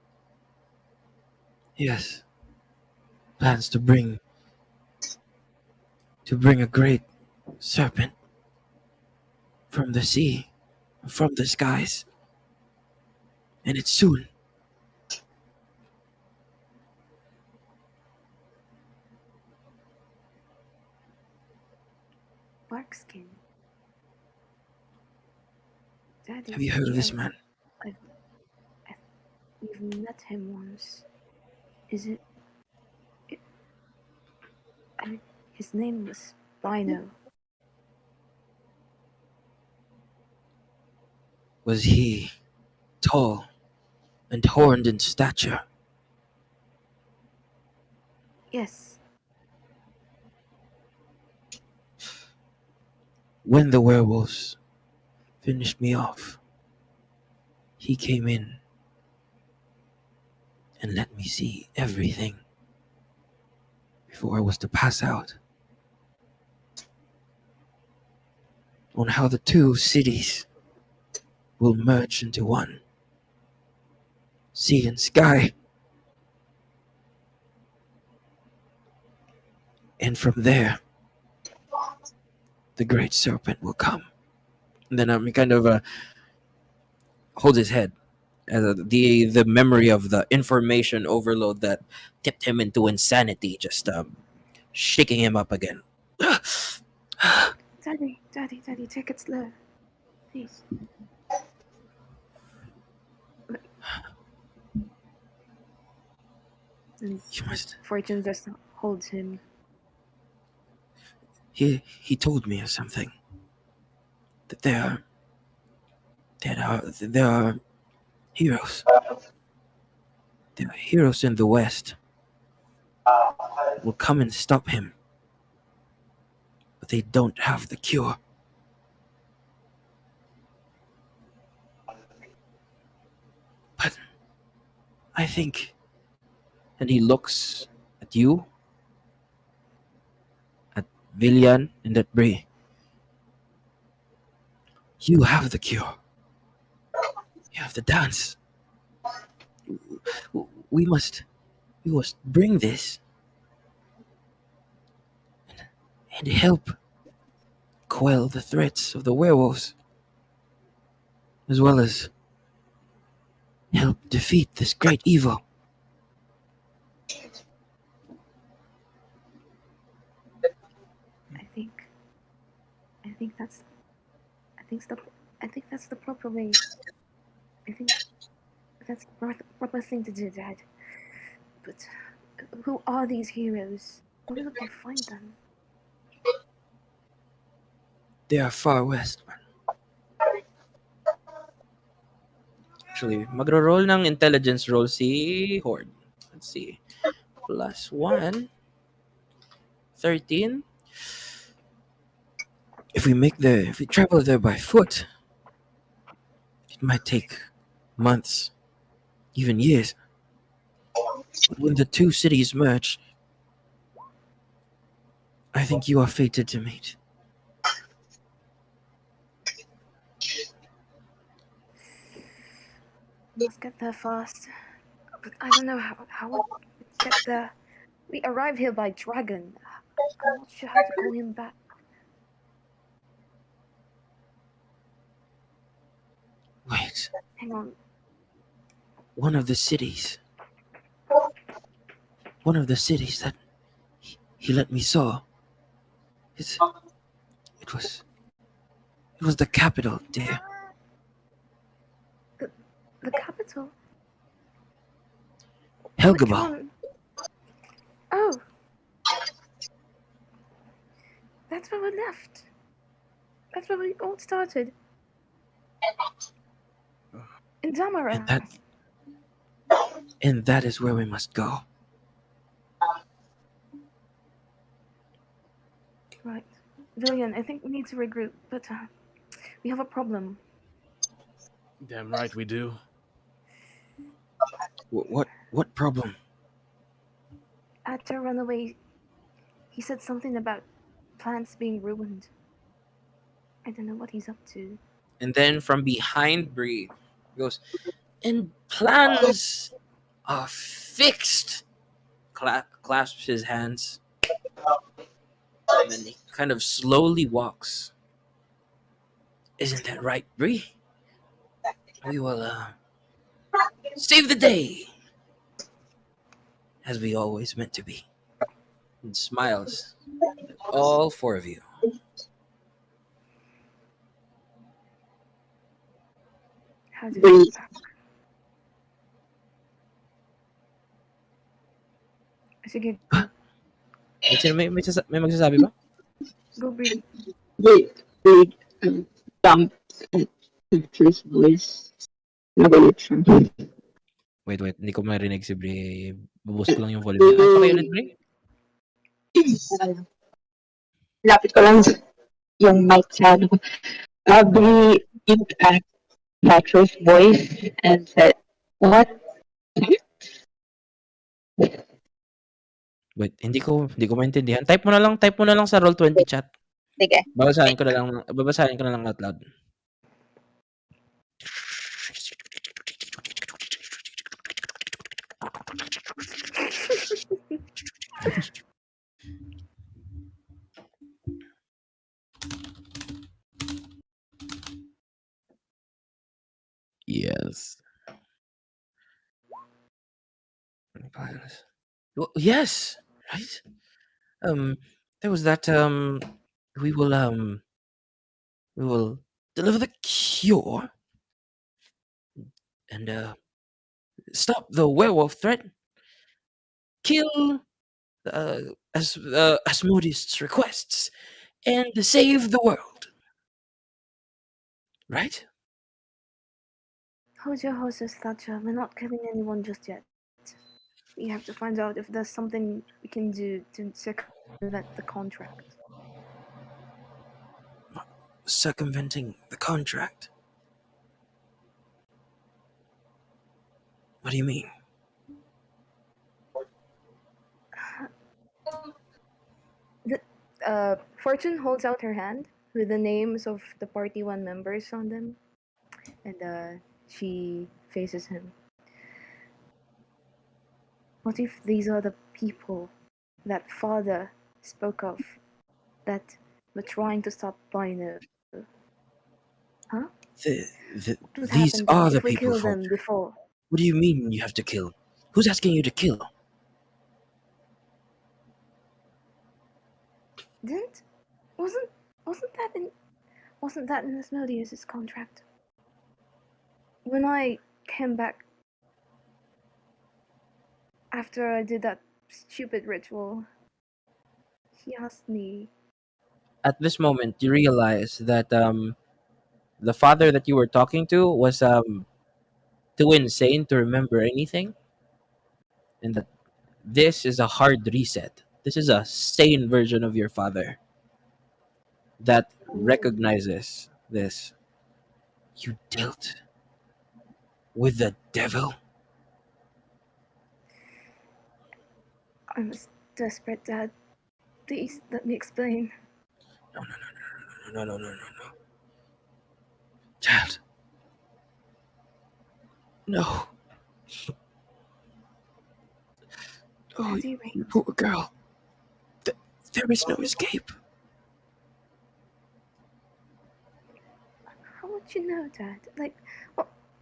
He has plans to bring a great serpent from the sea, from the skies, and it's soon." Barkskin. Have Daddy, you heard of this I've, man? I've, I've, we've met him once. Is it I, his name was Bino. Was he tall and horned in stature? Yes. When the werewolves finished me off, he came in and let me see everything before I was to pass out, on how the two cities will merge into one, sea and sky, and from there the great serpent will come. And then he kind of holds his head as the memory of the information overload that tipped him into insanity just shaking him up again. Daddy, take it slow. Please. And You must. Fortune just holds him. He told me of something, that there are heroes. There are heroes in the West will come and stop him, but they don't have the cure. But I think, and he looks at you, at Villian, and at Brie. You have the cure. You have the dance. We must, we must bring this and help quell the threats of the werewolves, as well as help defeat this great evil. I think. I think that's. I think the. I think that's the proper way. I think that's the proper thing to do, Dad. But who are these heroes? Where will I find them? They are far west. Actually, magro-roll ng intelligence roll si Horde. Let's see. Plus 1, 13. If we travel there by foot, it might take months, even years. But when the two cities merge, I think you are fated to meet. Must get there fast. But I don't know how we get there. We arrived here by dragon. I'm not sure how to call him back. Wait, Hang on. one of the cities, one of the cities that he let me saw. It's, it was, it was the capital, dear. The capital? Which Helgabal. one? Oh, that's where we left. That's where we all started. In Zamara. And that is where we must go. Villian, I think we need to regroup, but we have a problem. Damn right we do. What problem? At our runaway, he said something about plants being ruined. I don't know what he's up to. And then from behind Bree goes, and plans are fixed. Clasps his hands, and then he kind of slowly walks. Isn't that right, Bree? We will save the day, as we always meant to be. And smiles at all four of you. How do we get Breathe. back? Sige, go. May magsasabi ba? Go, Bree. Breathe. Dump. Please, voice. Nagulit siya. Wait. Hindi ko marinig si Bri. Bubus ko lang yung volume niya. Pakiulit, Breathe. Bri. Lapit ko lang yung mic sa ano. Okay. Breathe at Patrick's voice and said, what? Wait, hindi ko maintindihan. Type mo na lang sa Roll20 chat. Sige. Babasahin ko na lang out loud. Yes. Well, yes, right? Um, there was that. We will we will deliver the cure and stop the werewolf threat. Kill uh, Asmodeus' requests and save the world. Right? Hold your horses, Thatcher. We're not killing anyone just yet. We have to find out if there's something we can do to circumvent the contract. Circumventing the contract. What do you mean? Fortune holds out her hand with the names of the Party 1 members on them, and she faces him. What if these are the people that father spoke of that were trying to stop Bino? Huh? What would These happen then are the if we people, kill them Fortune. before? What do you mean you have to kill? Who's asking you to kill? Didn't wasn't wasn't that in Asmodeus' contract? When I came back after I did that stupid ritual, he asked me. At this moment, you realize that the father that you were talking to was too insane to remember anything, and that this is a hard reset. This is a sane version of your father that recognizes this. You dealt with the devil? I was desperate, Dad. Please let me explain. No. Child. No. Oh, Daddy, you wait. poor girl. There is no escape. How would you know, Dad? Like,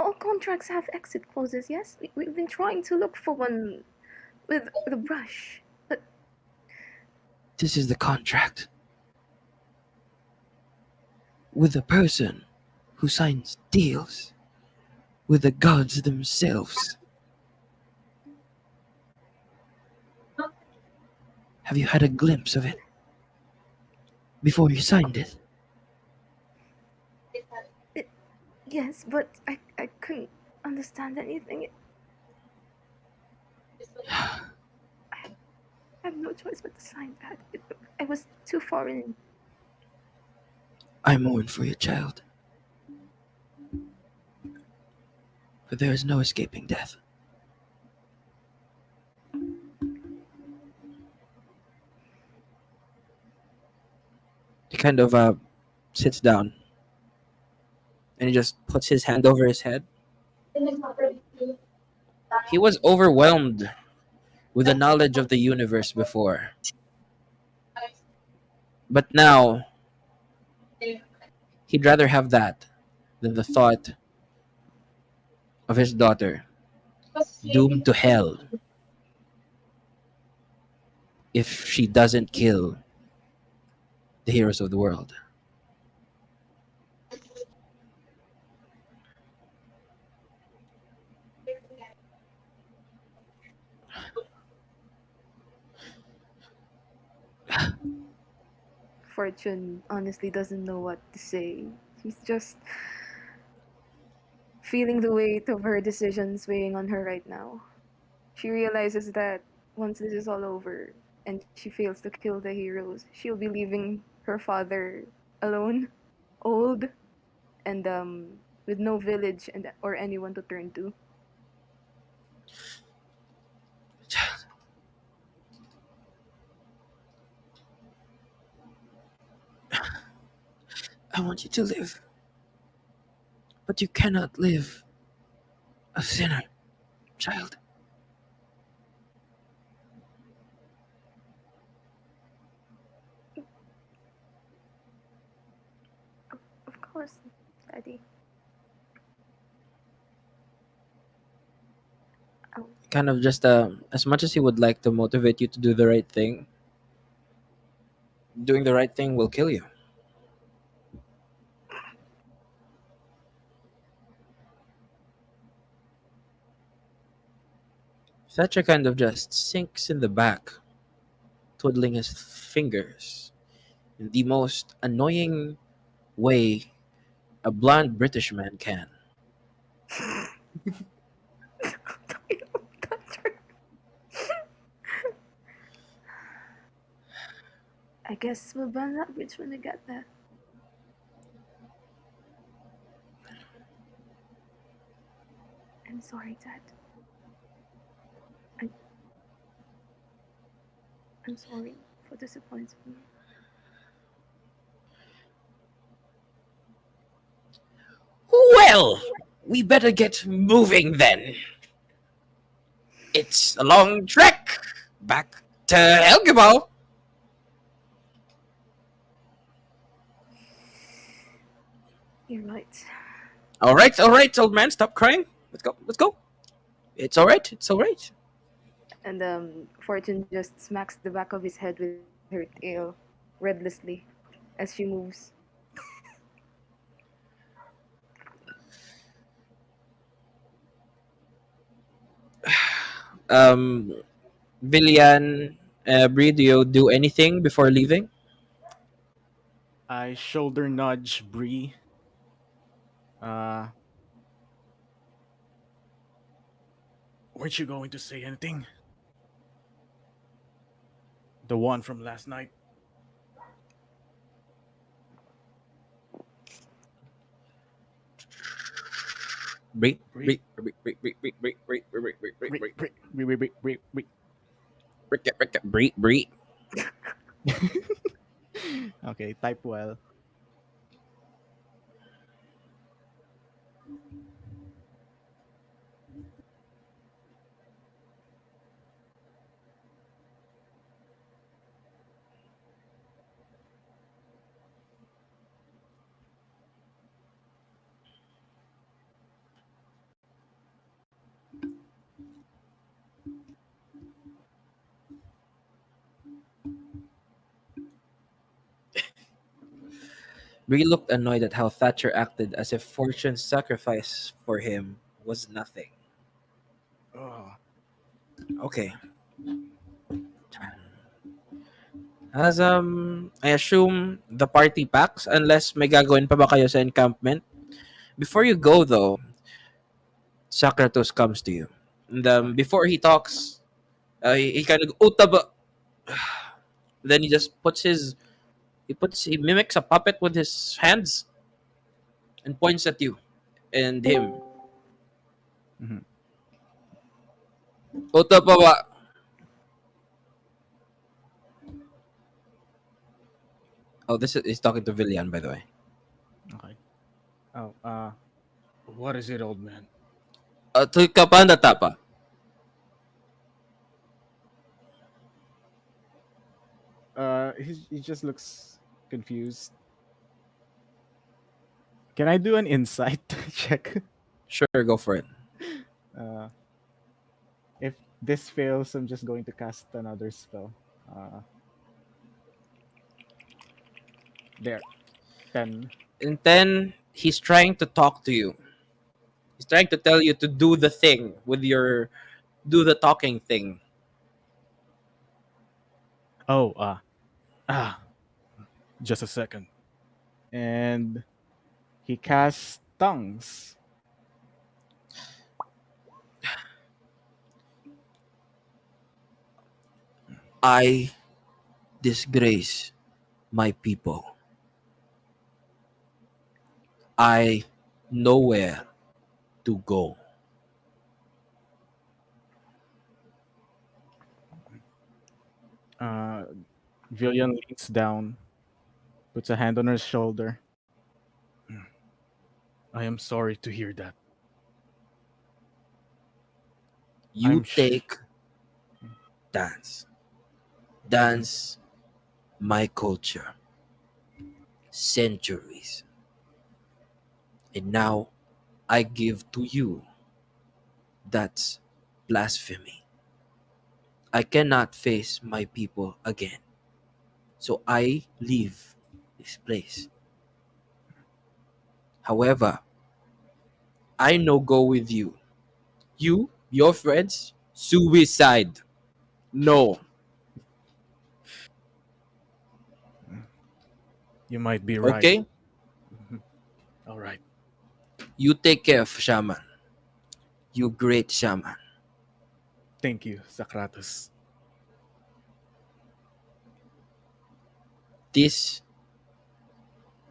all contracts have exit clauses, yes? We've been trying to look for one with a brush. But This is the contract. With the person who signs deals with the gods themselves. Have you had a glimpse of it before you signed it? yes, but I couldn't understand anything. I had no choice but to sign that. I was too far in. I mourn for your child, but there is no escaping death. He kind of sits down and he just puts his hand over his head. He was overwhelmed with the knowledge of the universe before, but now he'd rather have that than the thought of his daughter doomed to hell if she doesn't kill the heroes of the world. Fortune honestly doesn't know what to say. She's just feeling the weight of her decisions weighing on her right now. She realizes that once this is all over and she fails to kill the heroes, she'll be leaving her father alone, old, and with no village and or anyone to turn to. I want you to live, but you cannot live a sinner, child. Of course, Daddy. Oh, Kind of just as much as he would like to motivate you to do the right thing, doing the right thing will kill you. Thatcher kind of just sinks in the back, twiddling his fingers in the most annoying way a blonde British man can. touch her. I guess we'll burn that bridge when we get there. I'm sorry, Dad. I, I'm sorry for disappointing you. Well, we better get moving then. It's a long trek back to Elgabo. You're right. All right, old man, stop crying. Let's go, let's go. It's all right, it's all right. And Fortune just smacks the back of his head with her tail, redlessly, as she moves. Um, Villian, Bree, do you do anything before leaving? I shoulder nudge Bree. Uh, weren't you going to say anything? The one from last night. Bree, Bree, Bree, Bree, Bree, Bree, Bree, Bree, Bree, Bree, Bree, Bree, Bree, Bree, Bree, Bree, Bree, Bree, Bree, Bree. Bree, Bree. Okay, type well. Bree looked annoyed at how Thatcher acted as if Fortune's sacrifice for him was nothing. Oh, Okay. As I assume the party packs unless may gagawin pa ba kayo sa encampment. Before you go though, Socrates comes to you. And okay. before he talks, he kind of utaba. Then he just puts his He mimics a puppet with his hands and points at you and him. Mhm. Ota pa ba? Oh, this is he's talking to Villian, by the way. Okay. Oh, what is it, old man? To kapanda tapa. He just looks confused. Can I do an insight check? Sure, go for it. Uh, if this fails, I'm just going to cast another spell. Uh, there, 10. And then he's trying to talk to you. He's trying to tell you to do the thing with your do the talking thing. Oh, ah, just a second. And he casts tongues. I disgrace my people. I nowhere to go. Uh, Villian leans down, puts a hand on her shoulder. "Mm, I am sorry to hear that. You I'm sh- take dance. Dance my culture. Centuries. And now I give to you. That's blasphemy. I cannot face my people again. So I leave this place. However, I no go with you. You, your friends, suicide. No. You might be right. Okay? Mhm. All right. You take care of shaman. You great shaman. Thank you, Socrates. This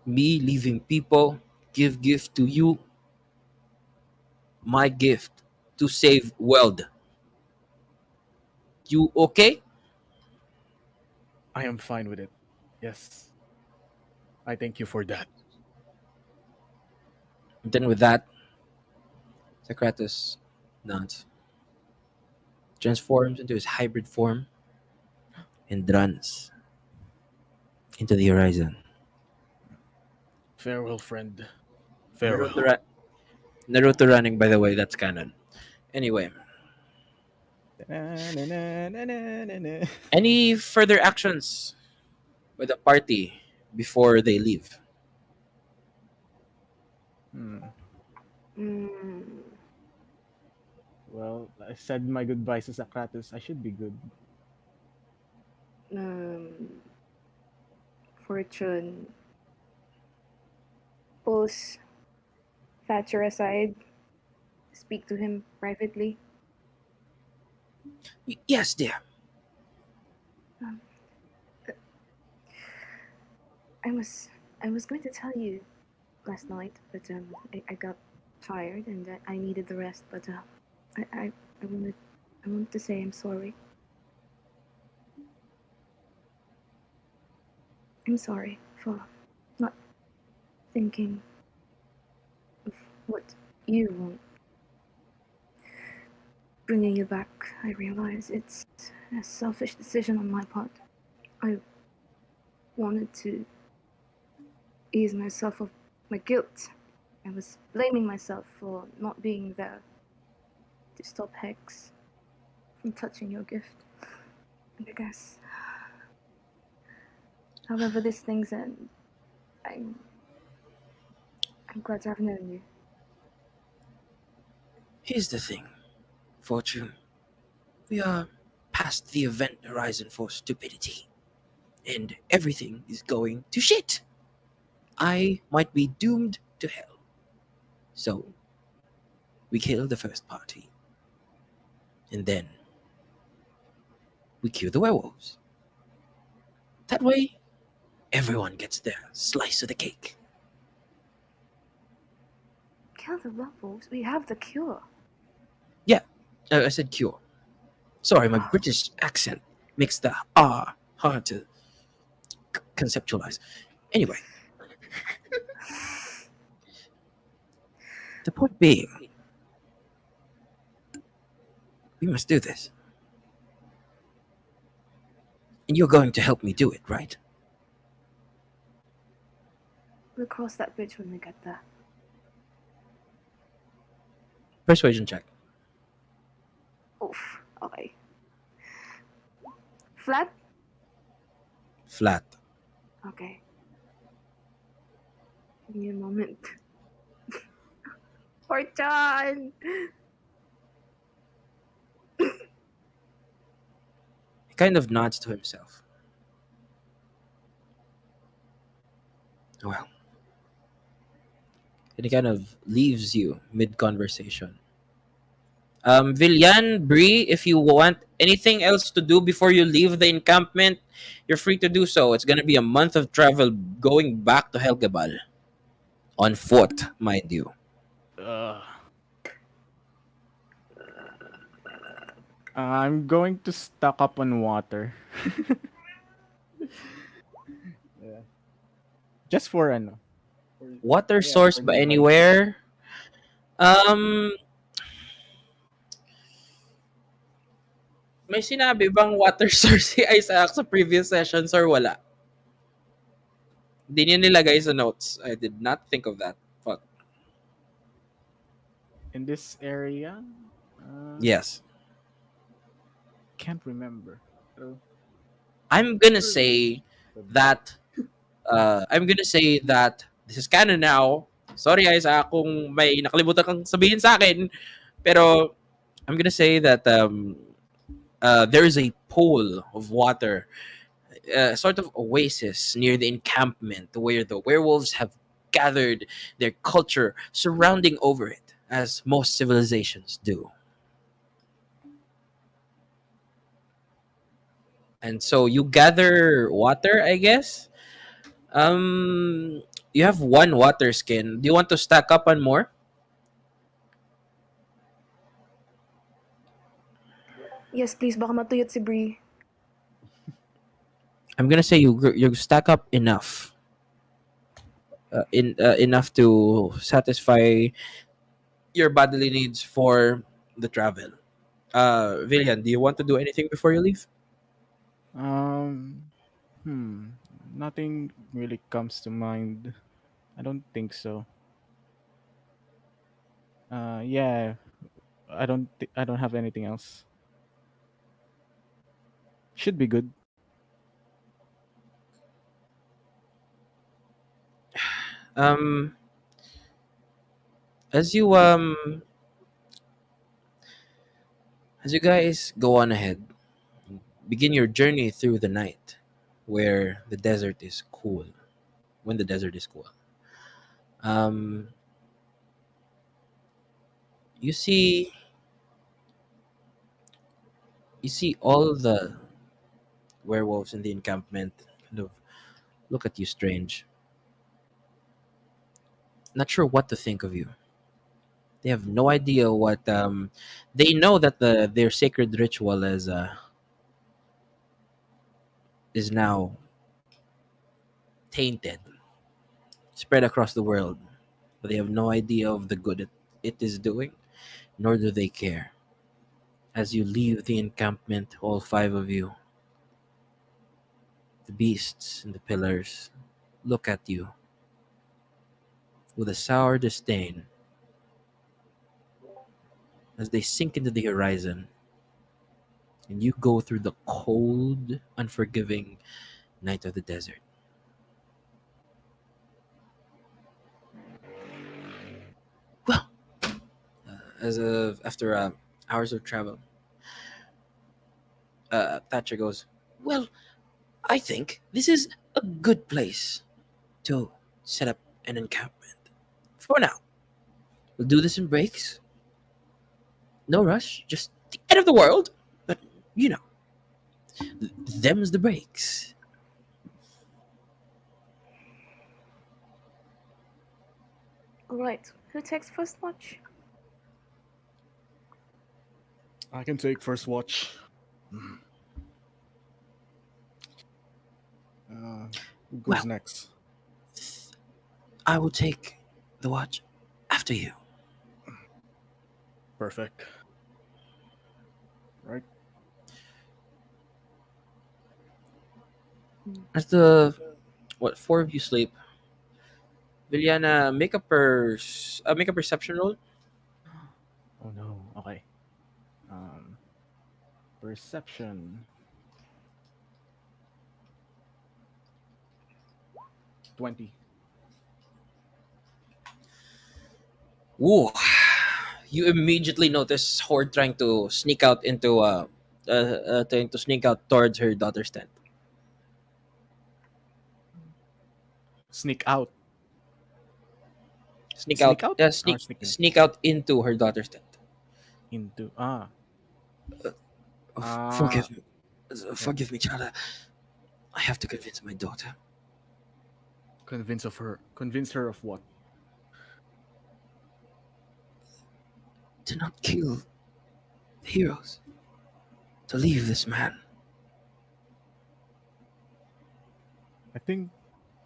me leaving people give gift to you, my gift to save world. You okay? I am fine with it. Yes, I thank you for that. Then with that, Socrates nods, transforms into his hybrid form, and runs into the horizon. Farewell, friend. Naruto, Farewell. Naruto running, by the way, that's canon. Anyway, Na-na-na-na-na-na-na. any further actions with the party before they leave? Hmm. Mm, Well, I said my goodbyes to Socrates. I should be good. um, Fortune pulls Thatcher aside to speak to him privately. Yes, dear. Um, I was I was going to tell you last night, but I got tired and I needed the rest. But I, I I wanted to say I'm sorry. I'm sorry for not thinking of what you want. Bringing you back, I realize it's a selfish decision on my part. I wanted to ease myself of my guilt. I was blaming myself for not being there to stop Hex from touching your gift. And I guess, however this thing's end, I'm I'm glad to have known you. Here's the thing, Fortune. We are past the event horizon for stupidity, and everything is going to shit. I might be doomed to hell. So we kill the first party, and then we kill the werewolves. That way, everyone gets their slice of the cake. Kill the werewolves. We have the cure. Yeah, I said cure. Sorry, my British accent makes the R hard to conceptualize. Anyway, the point being, we must do this. And you're going to help me do it, right? We'll cross that bridge when we get there. Persuasion check. Oof. Okay. Flat? Flat. Okay. Give me a moment. Fortune! He kind of nods to himself. Well, and he kind of leaves you mid conversation. Villian, Bree, if you want anything else to do before you leave the encampment, you're free to do so. It's gonna be a month of travel going back to Helgebal. On foot, mind you. Uh, I'm going to stock up on water. Yeah. Just for ano. Water Yeah, source for ba nearby. anywhere? Um, may sinabi bang water source si Isaac sa previous sessions or wala? Di niya nilagay sa notes. I did not think of that. Fuck. In this area, uh, Yes. can't remember. Uh, I'm gonna Surely. say that this is canon now. Sorry Isaac kung may nakalimutan kang sabihin sa akin, pero I'm gonna say that there is a pool of water, sort of oasis near the encampment where the werewolves have gathered their culture surrounding over it, as most civilizations do. And so you gather water, I guess. Um, you have one water skin. Do you want to stack up on more? Yes, please. Baka matuyot si Bree. I'm gonna say you stack up enough, enough to satisfy your bodily needs for the travel. Villian, do you want to do anything before you leave? Um, Nothing really comes to mind. I don't think so. Yeah, I don't have anything else. Should be good. Um, as you as you guys go on ahead, begin your journey through the night, where the desert is cool. When the desert is cool, um, you see you see all the werewolves in the encampment kind of look at you strange, not sure what to think of you. They have no idea what they know that their sacred ritual is now tainted, spread across the world, but they have no idea of the good it is doing, nor do they care. As you leave the encampment, all five of you, the beasts and the pillars, look at you with a sour disdain as they sink into the horizon, and you go through the cold, unforgiving night of the desert. Well, as of after hours of travel, Thatcher goes, "Well, I think this is a good place to set up an encampment. For now, we'll do this in breaks. No rush, just the end of the world. But, you know, them's the breaks." Alright, who takes first watch? I can take first watch. Hmm. Uh, who goes Well, next? I will take the watch after you. Perfect. Right. Mm. As the what four of you sleep, Viliana, make a perception roll. Oh no. Okay. Um, perception 20. Ooh, you immediately notice Horde trying to sneak out into trying to sneak out towards her daughter's tent. Sneak out. Sneak out, Sneak out or sneak in? sneak out into her daughter's tent. Into Oh, uh forgive me, yeah. forgive me, Chara. I have to convince my daughter. Convince her of what? To not kill the heroes. To leave this man. I think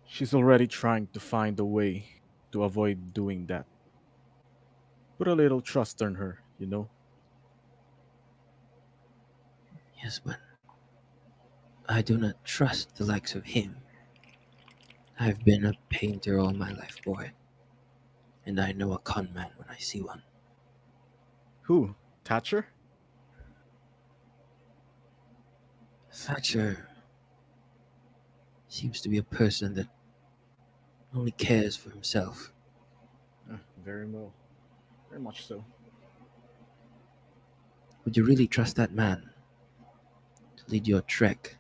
she's already trying to find a way to avoid doing that. Put a little trust in her, you know? Yes, but I do not trust the likes of him. I've been a painter all my life, boy, and I know a con man when I see one. Who? Thatcher? Thatcher seems to be a person that only cares for himself. Very well. Very much so. Would you really trust that man to lead you a trek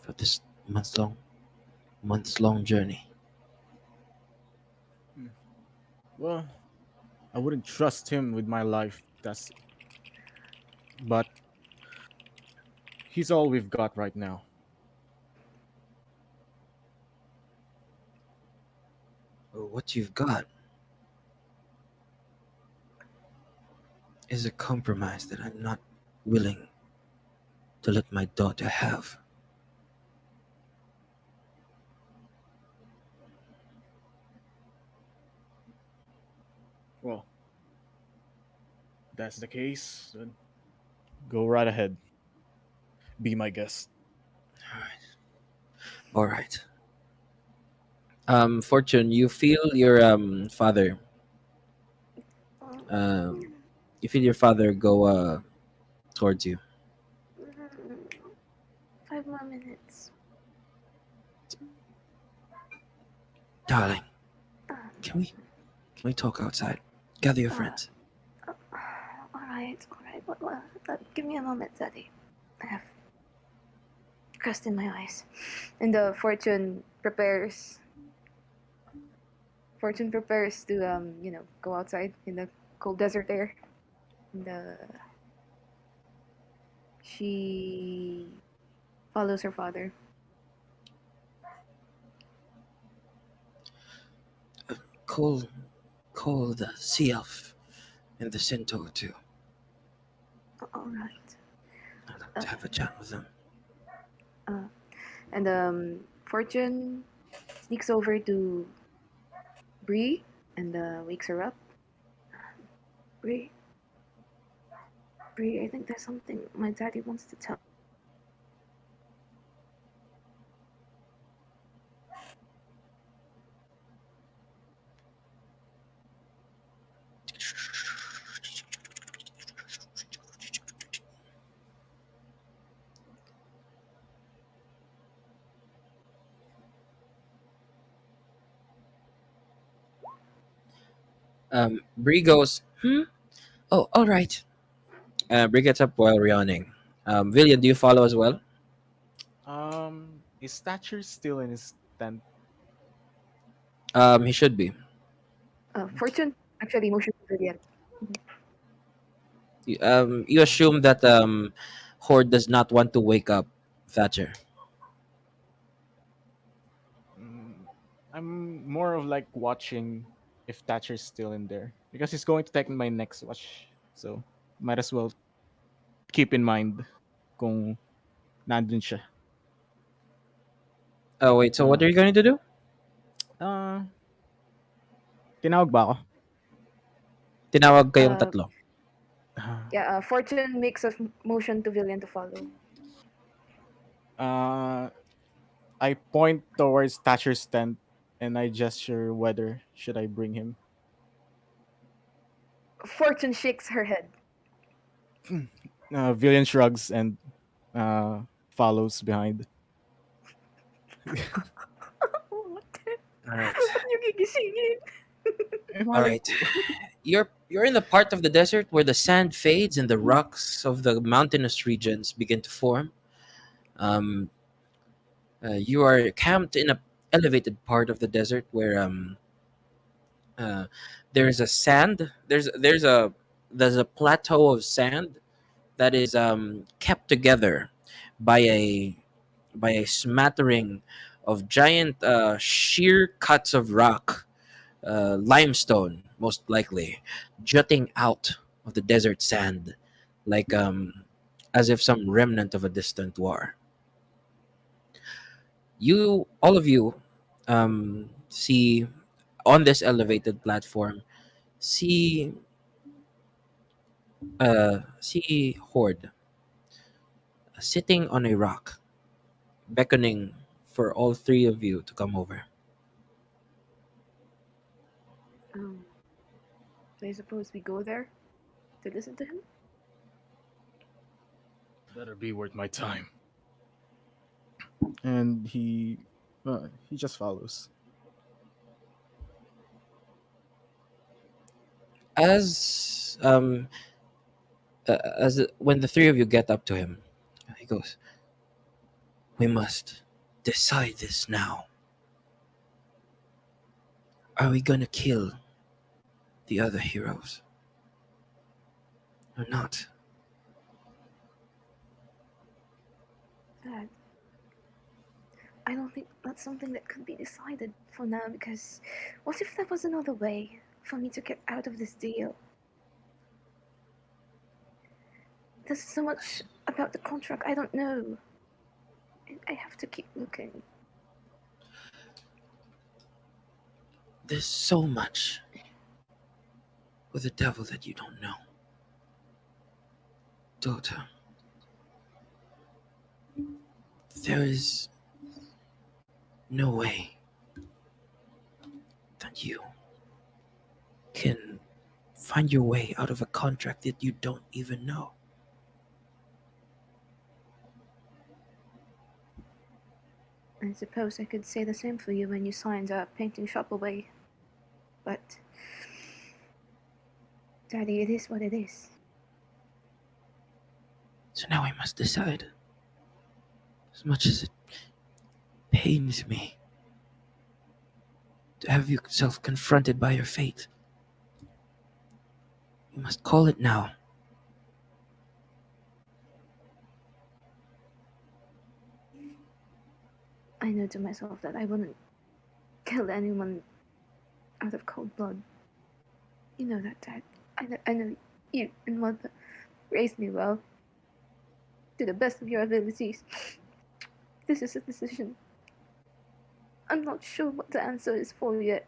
for this months long journey? Hmm. Well, I wouldn't trust him with my life. But he's all we've got right now. What you've got is a compromise that I'm not willing to let my daughter have. Well, if that's the case, then go right ahead. Be my guest. All right. Fortune, you feel your father. Um, you feel your father go towards you. Mm, 5 more minutes. Darling, Uh, can we talk outside? Gather your uh, friends. alright. Give me a moment, Daddy. I have crust in my eyes. And the Fortune prepares to go outside in the cold desert air. And she follows her father. Call the sea elf and the centaur too. Alright. I'd like Uh, to have a chat with them. uh, and Fortune sneaks over to Bree and wakes her up. Bree, Bree, I think there's something my daddy wants to tell. Bree goes, Oh, all right. Bree gets up while yawning. Villian, do you follow as well? Is Thatcher still in his tent? He should be. Fortune actually motions to Brilliant. You assume that Horde does not want to wake up Thatcher. Mm, I'm more of like watching if Thatcher's still in there because he's going to take my next watch. So might as well keep in mind kung nandun siya. Oh wait, so what Uh, are you going to do? uh, tinawag ba ako? Tinawag kayong Uh, tatlo. yeah, Fortune makes a motion to Villian to follow. Uh, I point towards Thatcher's tent and I gesture whether should I bring him. Fortune shakes her head. Villian shrugs and follows behind. What? All right. Ba't niyo gigisingin? Eh, All malay right. ko. You're in the part of the desert where the sand fades and the rocks of the mountainous regions begin to form. Um, you are camped in a elevated part of the desert where uh, there's a sand. There's a plateau of sand that is kept together by a smattering of giant sheer cuts of rock, limestone most likely, jutting out of the desert sand, like as if some remnant of a distant war. All of you, see on this elevated platform, see see Horde sitting on a rock, beckoning for all three of you to come over. Um, I suppose we go there to listen to him? Better be worth my time. And he just follows. As when the three of you get up to him, he goes, "We must decide this now. Are we gonna kill the other heroes or not?" Dad, I don't think that's something that could be decided for now because what if there was another way for me to get out of this deal? There's so much about the contract I don't know. And I have to keep looking. There's so much with the devil that you don't know, daughter. There is no way that you can find your way out of a contract that you don't even know. I suppose I could say the same for you when you signed a painting shop away. But, Daddy, it is what it is. So now we must decide. As much as it pains me to have yourself confronted by your fate, you must call it now. I know to myself that I wouldn't kill anyone out of cold blood. You know that, Dad. I know you and Mother raised me well, to the best of your abilities. This is a decision. I'm not sure what the answer is for yet.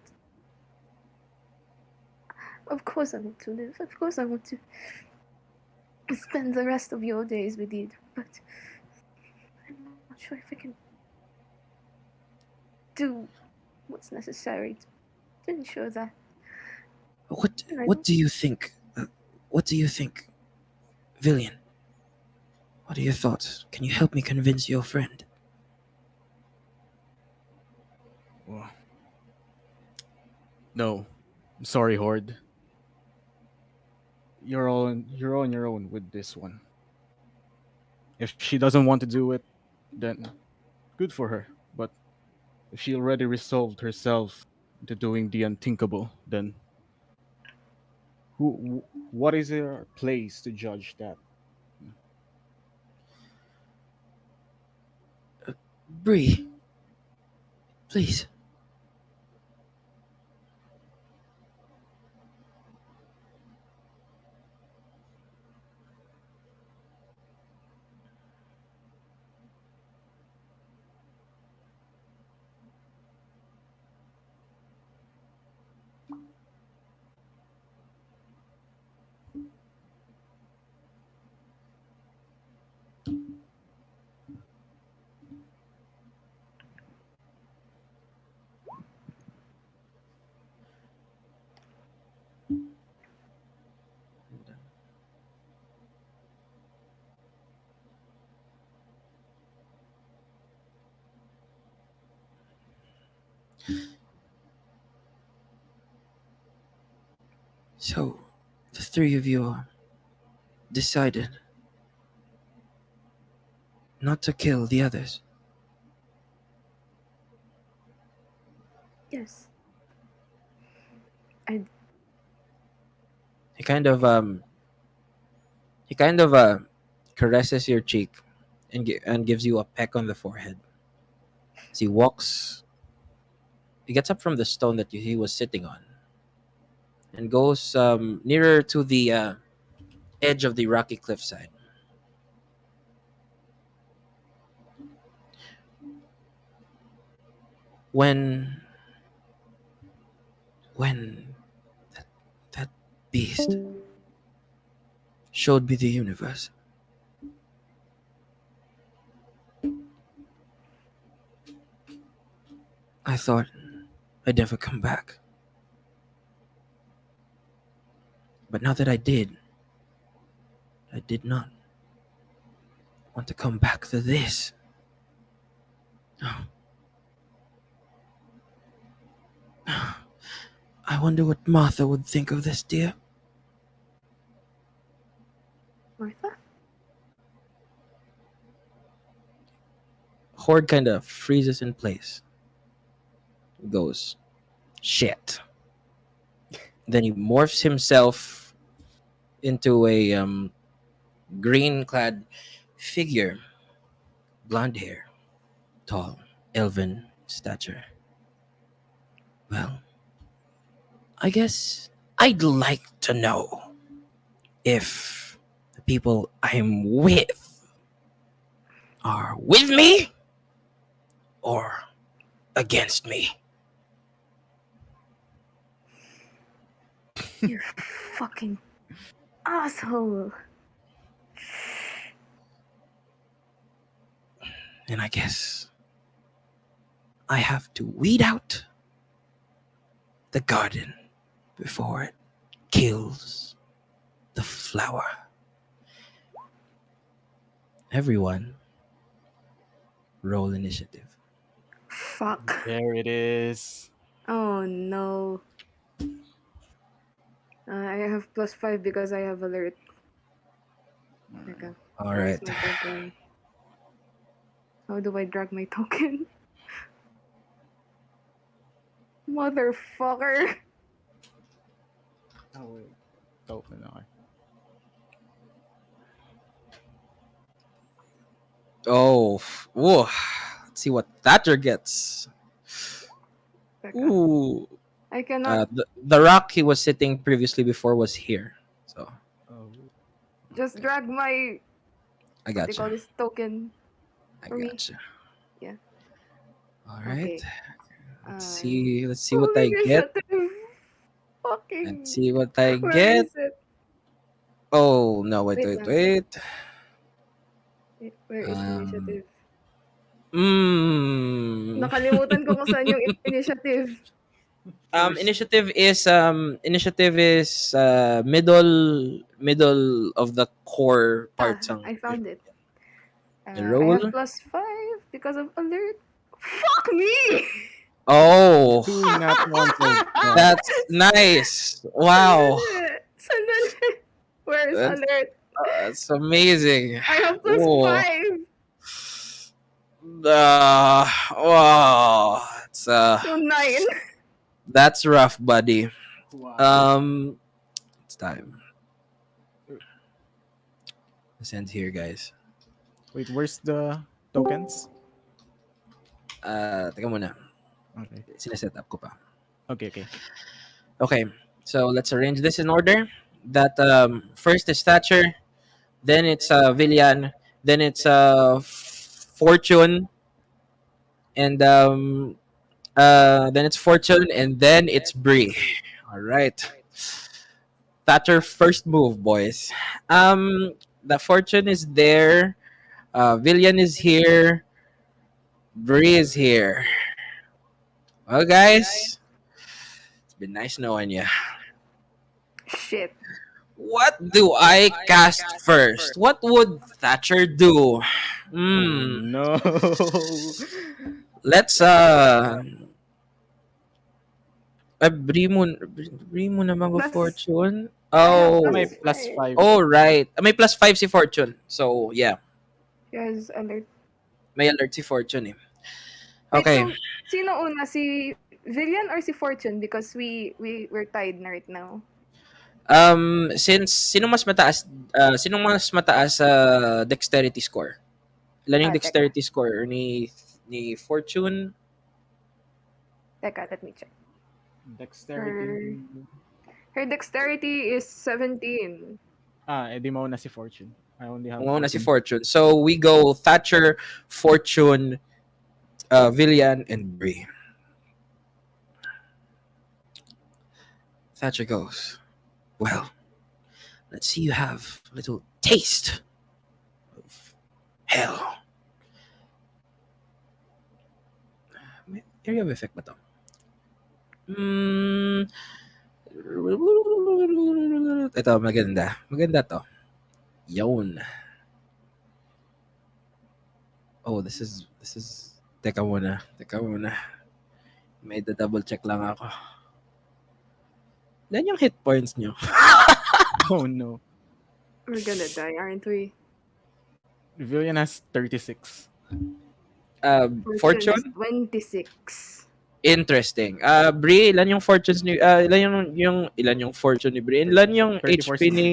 Of course I want to live. Of course I want to spend the rest of your days with you. But I'm not sure if I can do what's necessary to ensure that. What And I what don't. do you think? What do you think, Villian? What are your thoughts? Can you help me convince your friend? Well, no, I'm sorry, Horde. You're on your own with this one. If she doesn't want to do it, then good for her. But if she already resolved herself to doing the unthinkable, then what is her place to judge that? Bree, please. So, the three of you decided not to kill the others. Yes. I He kind of he kind of caresses your cheek and gives you a peck on the forehead. As he gets up from the stone that he was sitting on and goes nearer to the edge of the rocky cliffside. When when that beast showed me the universe, I thought I'd never come back. But now that I did not want to come back to this. I wonder what Martha would think of this, dear. Martha? Horde kind of freezes in place. Goes, shit. Then he morphs himself into a green clad figure, blonde hair, tall, elven stature. Well, I guess I'd like to know if the people I'm with are with me or against me. You fucking asshole. And I guess I have to weed out the garden before it kills the flower. Everyone, roll initiative. Fuck. There it is. Oh no. I have +5 because I have alert. Okay. All Where is right. my token? How do I drag my token? Motherfucker. Oh, wait. Open, okay. Oh, whoa. Let's see what Thatcher gets. Teka. Ooh. I cannot The rock he was sitting previously before was here. So Oh, just okay. drag my I what do you got you. call this token I for me. got you. Yeah. All right. Okay. Let's Uh, see. Let's see what Holy I get. initiative. Let's Fucking. see what I Where get. is it? Oh no! Wait, Wait wait, lang. wait. Where is Um. initiative? Mm, Nakalimutan ko kung saan yung initiative. First. initiative is middle of the core Ah, parts ng I found it. I have roll. +5 because of alert. Fuck me! Oh, Two nat ones so far. that's nice. Wow, Sandali. Sandali. Where is that's alert? that's amazing. I have Oh, +5. wow, Yung 9. that's rough, buddy. Wow. Um, it's time. Let's end here, guys. Wait, where's the tokens? Teka muna. Okay. Sineset up ko pa. Okay, okay. Okay, so let's arrange this in order. That first is Thatcher, then it's Villian, then it's Fortune, and then it's Fortune, and then it's Bree. All right, Thatcher first move, boys. The Fortune is there. Villian is here. Bree is here. Well, guys, it's been nice knowing you. Shit. What do I cast first? What would Thatcher do? Oh Hmm. no. Let's Bri mo naman go Plus, Fortune. I have May Oh. plus plus 5. 5. Oh, right. May +5 si Fortune. So, yeah. She has alert. May alert si Fortune eh. Wait, Okay. so sino una? Si Villian or si Fortune? Because we're tied na right now. Since sino mas mataas sa dexterity score? Ilan yung Ah, teka. dexterity score ni Fortune? Teka, let me check. Dexterity. Her her dexterity is 17. Edi mauna si Fortune. I only have Una si 14. Fortune. So we go Thatcher, Fortune, Villian, and Bree. Thatcher goes, well, let's see you have a little taste of hell. May area of effect ba to? Hmm. Ito, maganda. Maganda to. Yun. Oh, this is teka muna. Teka muna. May double check lang ako. Ilan yung hit points nyo? Oh no. We're gonna die, aren't we? Villain has 36. Fortune is Fortune? 26. Interesting. Bri, ilan yung fortunes ni ilan ilan yung fortune ni Bri? Ilan yung 34 HP CC. ni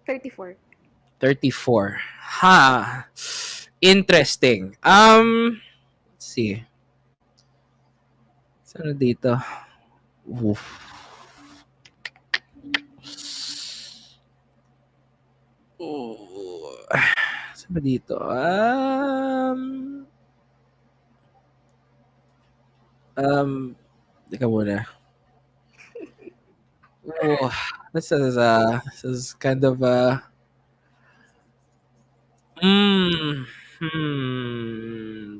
34. 34? Ha. Interesting. Let's see. Saan na dito? Oof. Oh. Saan ba dito? Teka muna. Oh, this is kind of mm,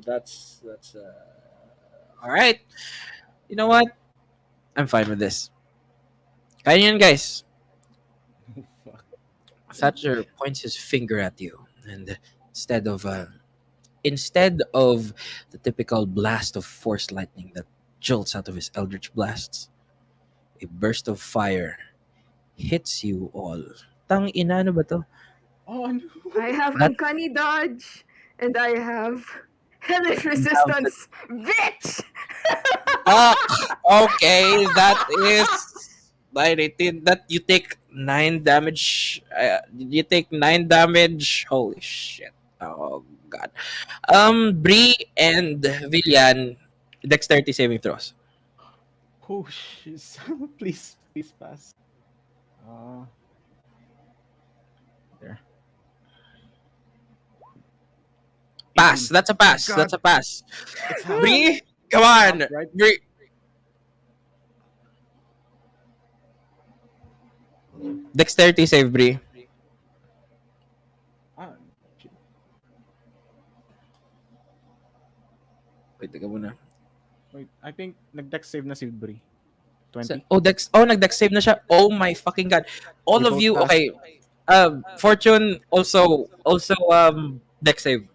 that's all right. You know what? I'm fine with this. Kaya yun, guys. Oh, fuck. Thatcher points his finger at you, and instead of the typical blast of force lightning that jolts out of his eldritch blasts, a burst of fire hits you all. Tang ina, ano ba to? Oh no. I have That uncanny dodge, and I have hellish you have the resistance. Bitch! ah, okay, that is 918. That you take 9 damage. You take 9 damage. Holy shit! Oh god. Bree and Villian, dexterity saving throws. Oh shit. Please pass. There. Pass. 18. That's a Thank pass. That's God. a pass. It's half. Bree, come It's half, on. right? Bree. Dexterity save, Bree. Ah, shit. Wait, teka muna. Wait, I think nag-dex save na si Bri. 20. Nag-dex save na siya. Oh my fucking god. We All of both you, passed. okay. Fortune also dex save.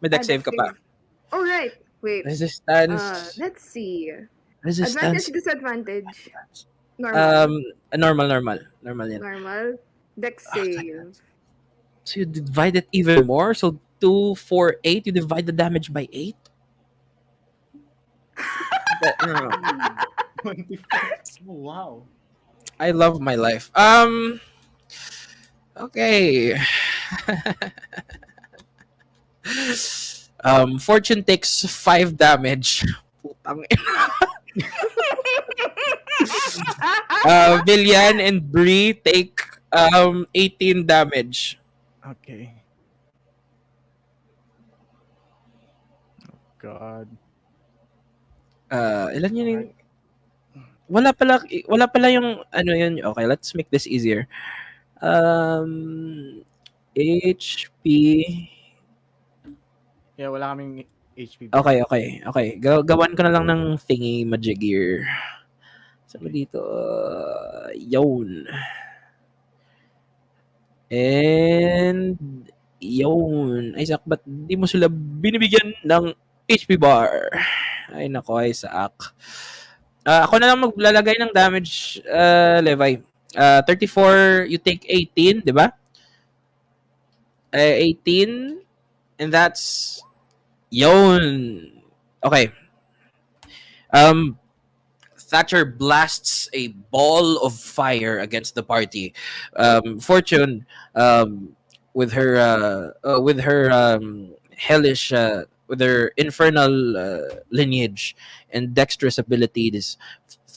May dex save Dex ka pa. save. Oh, right. Wait. Resistance. Let's see. Advantage, Resistance. disadvantage. Normal. Normal yan. Normal. Dex Ah, save. so you divide it even more. So 2, 4, 8. You divide the damage by 8. No. 24. Oh, wow. I love my life. Okay. Fortune takes 5 damage. Putang Villian and Bree take 18 damage. Okay. God. Ilan yun yung Alright. wala pala yung ano yun. Okay, let's make this easier. HP. Yeah, wala kaming HP Okay, before. okay. Gawan ko na lang ng thingy majigir. Sabi Okay. dito, yun. And yun. Isaac, ba't di mo sila binibigyan ng HP bar? Ay nako, Isaac. Ako na lang maglalagay ng damage, Levi. 34, you take 18, di ba? 18, and that's yon. Okay. Um, Thatcher blasts a ball of fire against the party. Fortune, um, with her hellish, with her infernal lineage and dexterous abilities,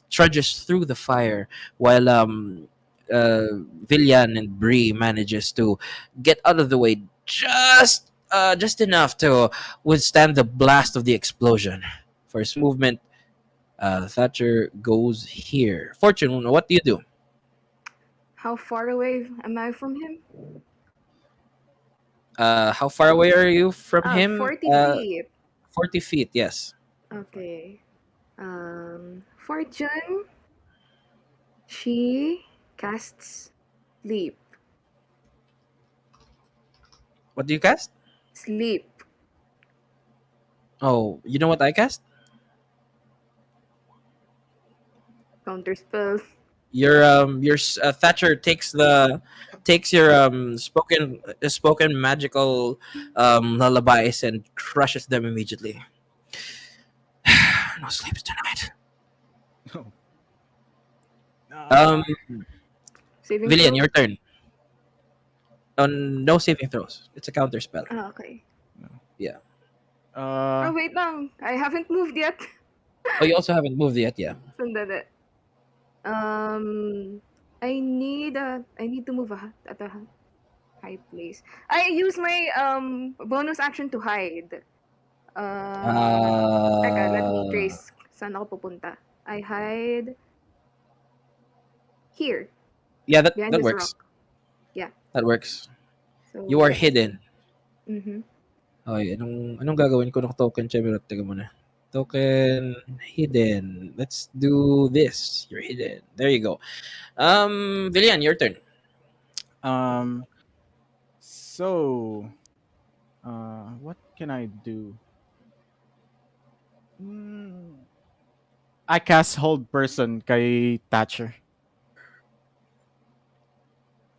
trudges through the fire, while Villian and Bree manages to get out of the way just enough to withstand the blast of the explosion. For his movement, Thatcher goes here. Fortune, what do you do? How far away am I from him? How far away are you from Ah, him? 40 feet. 40 feet, yes. Okay. Fortune, she casts sleep. What do you cast? Sleep. Oh, you know what I cast? Counter spell. Thatcher takes your spoken magical lullabies and crushes them immediately. No sleeps tonight. No. Um, Saving Villian, throw. your turn. No saving throws. It's a counter spell. Ah, okay. No. Yeah. Uh, Oh, wait lang. I haven't moved yet. Oh, you also haven't moved yet. Yeah. Sandali. I need to move at a high place. I use my bonus action to hide. Teka, let me Uh, trace saan ako pupunta. I hide here, yeah, that behind that this works. rock. Yeah. That works. So You are that's hidden. mm-hmm. Okay, anong gagawin ko ng token, Chemirot? Teka muna. Token hidden. Let's do this. You're hidden. There you go. Villian, your turn. um. So, what can I do? Mm, I cast hold person kay Thatcher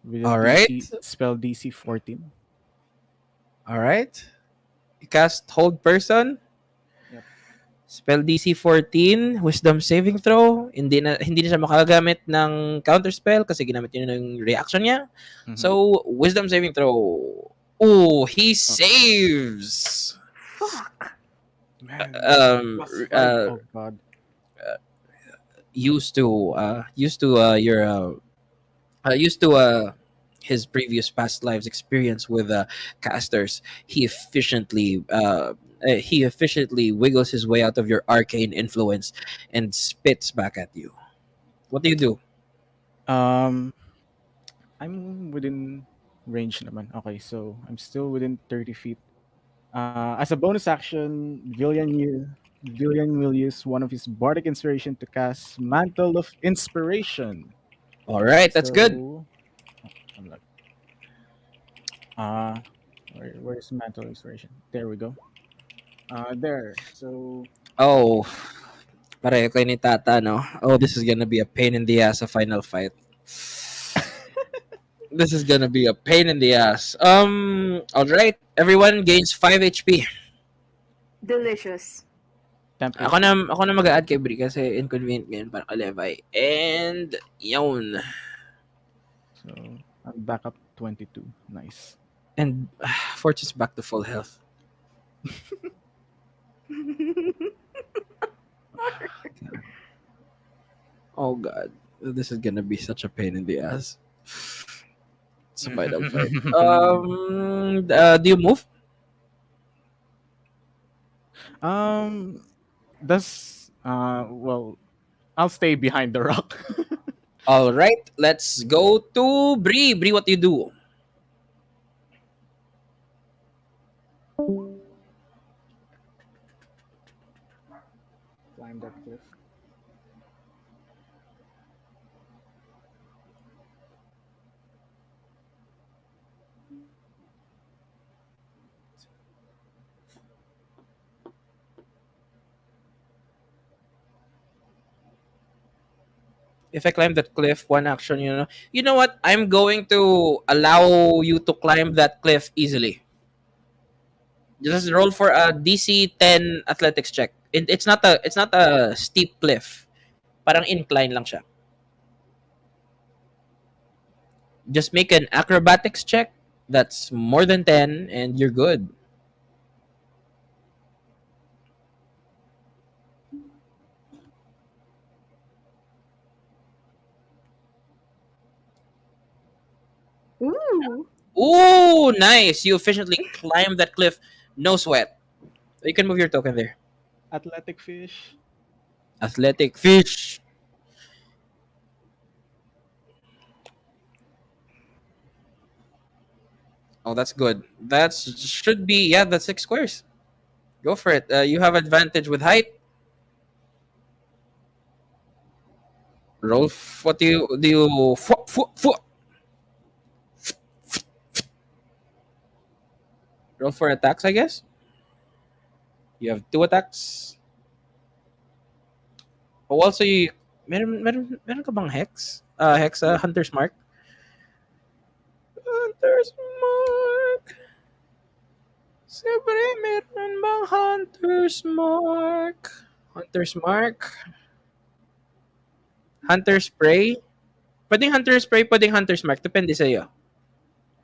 with a All right. DC spell DC 14. All right. You cast hold person. Yep. Spell DC 14, wisdom saving throw. Hindi na siya makagamit ng counter spell kasi ginamit niya ng reaction niya. Mm-hmm. So, wisdom saving throw. Oh, he Oh, saves. Fuck. man, Um plus 5. uh Oh god. used to your used to his previous past lives experience with casters, he efficiently wiggles his way out of your arcane influence and spits back at you. What do you do? Um, I'm within range naman. Okay, so I'm still within 30 feet. As a bonus action, Villian will use one of his bardic inspiration to cast Mantle of Inspiration. All right, that's good. So, oh, I'm like, uh, where's Mantle of Inspiration? There we go. There. So, Oh, pareho kayo ni Tata, no? Oh, this is gonna be a pain in the ass, a final fight. This is gonna be a pain in the ass. All right, everyone gains 5 HP. Delicious. temp Ako na mag-a-add kay Bri kasi inconvenient ngayon para kay Levi. And, yun. So, I'm back up 22. Nice. And, Fortune's back to full health. Oh, God. This is gonna be such a pain in the ass. It's a final fight. Do you move? um, well, I'll stay behind the rock. All right, let's go to Bri. Bri, what do you do? Climb that cliff. If I climb that cliff, one action, you know what? I'm going to allow you to climb that cliff easily. Just roll for a DC 10 athletics check. It's not a steep cliff. Parang incline lang siya. Just make an acrobatics check. That's more than 10 and you're good. Ooh. Ooh, nice. You efficiently climb that cliff. No sweat. You can move your token there. Athletic fish. Athletic fish. Oh, that's good. That should be, yeah, that's 6 squares. Go for it. You have advantage with height. Roll. What do you? Roll for attacks, I guess. You have 2 attacks. Oh, also you. Meron ka bang hex? Hex, Hunter's Mark. Hunter's Mark. Siyempre, meron bang Hunter's Mark? Hunter's Mark. Hunter's Prey. Pwedeng Hunter's Prey, pwedeng Hunter's Mark. Depende sa'yo.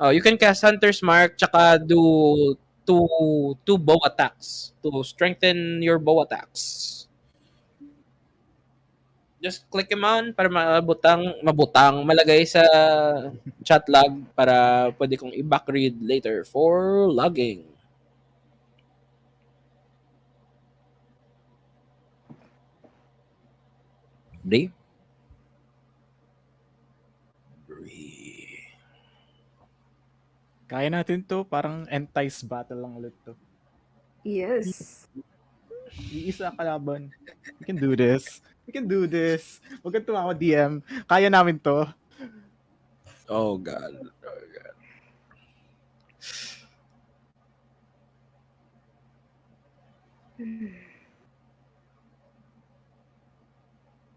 Oh, you can cast Hunter's Mark tsaka do two bow attacks to strengthen your bow attacks. Just click him on para mabutang malagay sa chat log para pwede kong i-back read later for logging. Di? Kaya natin to. Parang entice battle lang ulit to. Yes. Iisa ang kalaban. We can do this. We can do this. Huwag kang tumawa, DM. Kaya namin to. Oh god. Oh god.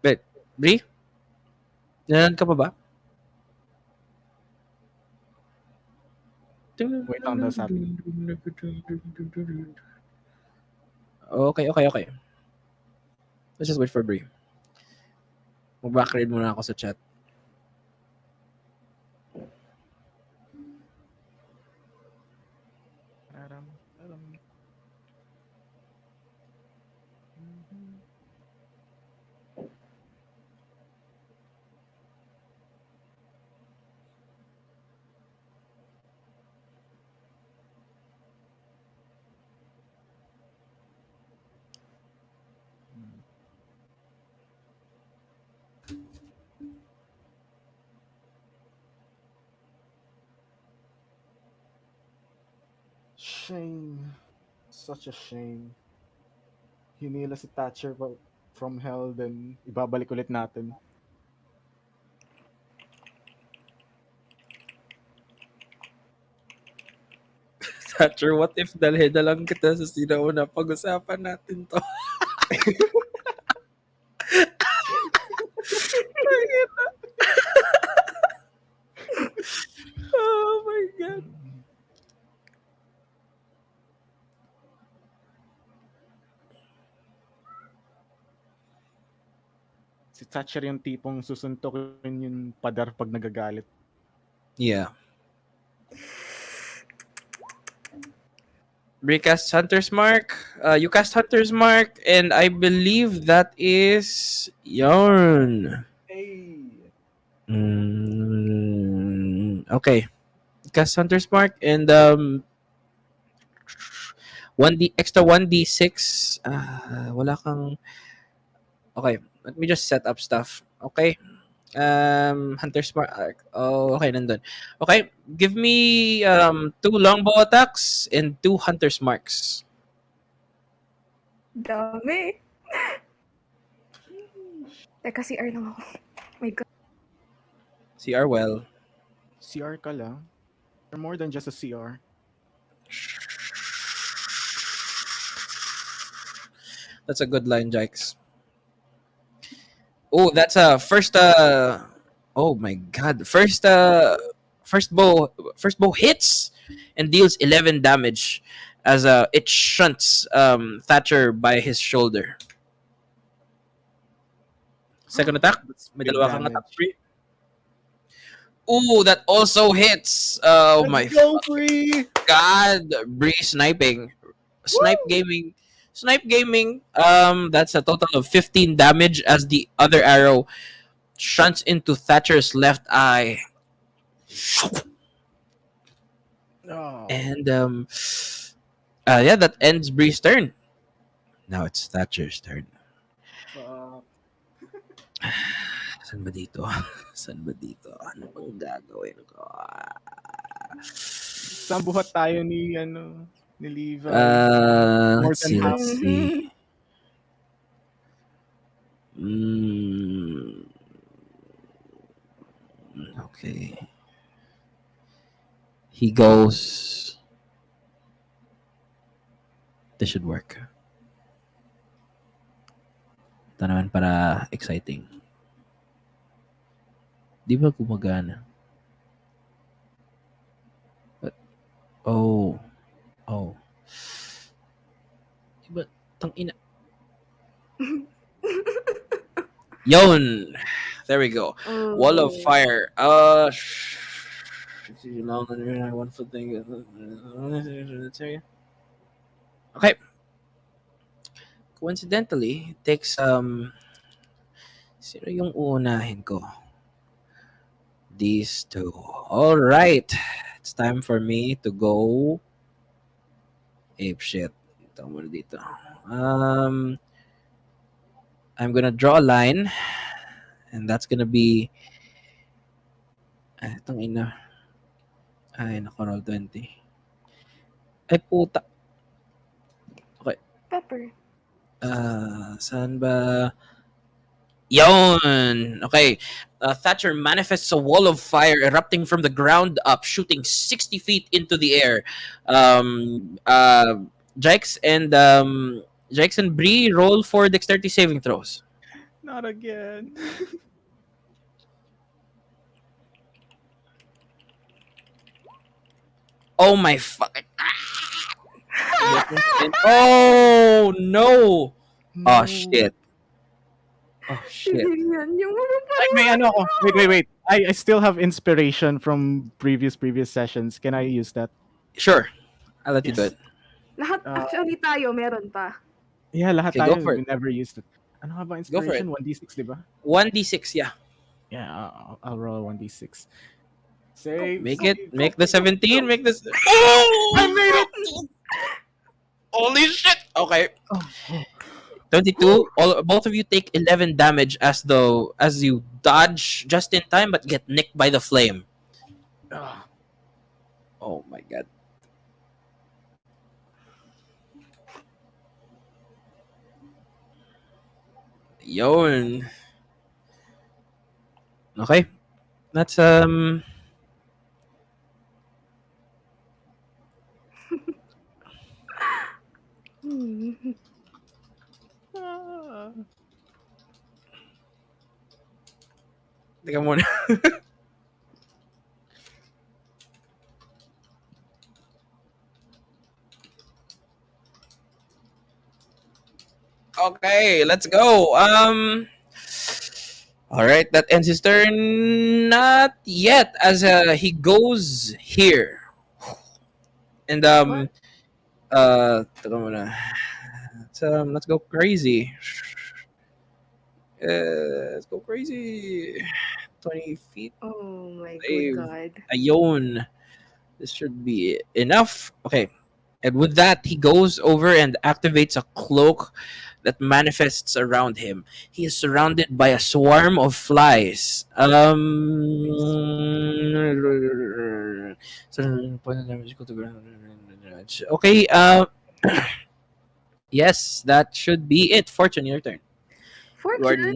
Wait, Bri? Nanan ka pa ba? Wait lang daw sabi. Okay, okay, okay. Let's just wait for Bri. Mag-back read muna ako sa chat. Aram, aram. Shame. Such a shame. Hinila si Thatcher from hell, then ibabalik ulit natin. Thatcher, what if dalhin na lang kita sa sinauna pag-usapan natin to? Oh my god. Si Thatcher yung tipong susuntukin yung padar pag nagagalit. Yeah. Recast Hunter's Mark. You cast Hunter's Mark, and I believe that is yarn. Hey! Okay. Cast Hunter's Mark and 1D extra 1d6. Wala kang. Okay, let me just set up stuff. Okay. Hunter's Mark. Oh, okay, nandun. Okay, give me 2 longbow attacks and 2 Hunter's Marks. Dami. Teka, CR lang ako. My God. CR well. CR ka lang? Or more than just a CR? That's a good line, Jikes. Oh, that's a first. Oh my god! First bow hits and deals 11 damage as it shunts Thatcher by his shoulder. Second attack, That's may big dalawa kang attack, damage. Bree. Ooh, that also hits. Oh Let's my go, Bree! god, Bree sniping. Snipe Woo! gaming. Snipe gaming. That's a total of 15 damage as the other arrow shunts into Thatcher's left eye. Oh, And yeah, that ends Bree's turn. Now it's Thatcher's turn. fuck. San ba dito? San ba dito? Ano bang gagawin ko? Saan buhat tayo ni Levi? More Let's than see, half. let's see. Mhm. Mm, okay. He goes. This should work. Ito naman para exciting. Di ba gumagana? But, oh. Oh. Di ba? Tangina. Yon! There we go. Wall of Oh. fire. One foot thing. Okay. Coincidentally, it takes sino yung uunahin ko? These two. All right. It's time for me to go ape shit. Ito muna dito. Um I'm gonna draw a line and that's gonna be itong ina. Ay, nako, roll 20. Ay, puta. Okay. Pepper. Saan ba? Yon! Okay. Thatcher manifests a wall of fire erupting from the ground up, shooting 60 feet into the air. Jikes and Bree roll for dexterity saving throws. Not again. Oh my fucking. Oh no! Oh No. shit. Oh shit. Hindi yan. Yung mga Ay, may paruwaan ano ako. mo. Wait. I still have inspiration from previous sessions. Can I use that? Sure. I'll let you do Yes. it. Lahat, Uh, actually tayo, meron pa. yeah, lahat Okay, go tayo. for it. We never used it. Ano nga ba Go for it. inspiration? 1d6, di ba? 1d6, yeah. Yeah, I'll roll 1d6. Go, Save, Make go, it. save. go, Make the go, 17. go. Make this. I Oh! made it! Holy shit! Okay. Oh. 22. All both of you take 11 damage as you dodge just in time but get nicked by the flame. Ah, Oh my god. Yon. Okay. That's Hmm. ah. teka muna. Okay, let's go. All right, that ends his turn. Not yet, as he goes here, and What? teka muna. Let's go crazy. Let's go crazy. 20 feet. Oh my good Save. God. Ayon. This should be enough. Okay. And with that, he goes over and activates a cloak that manifests around him. He is surrounded by a swarm of flies. Nice. Okay. Yes, that should be it. Fortune, your turn. You are Fortune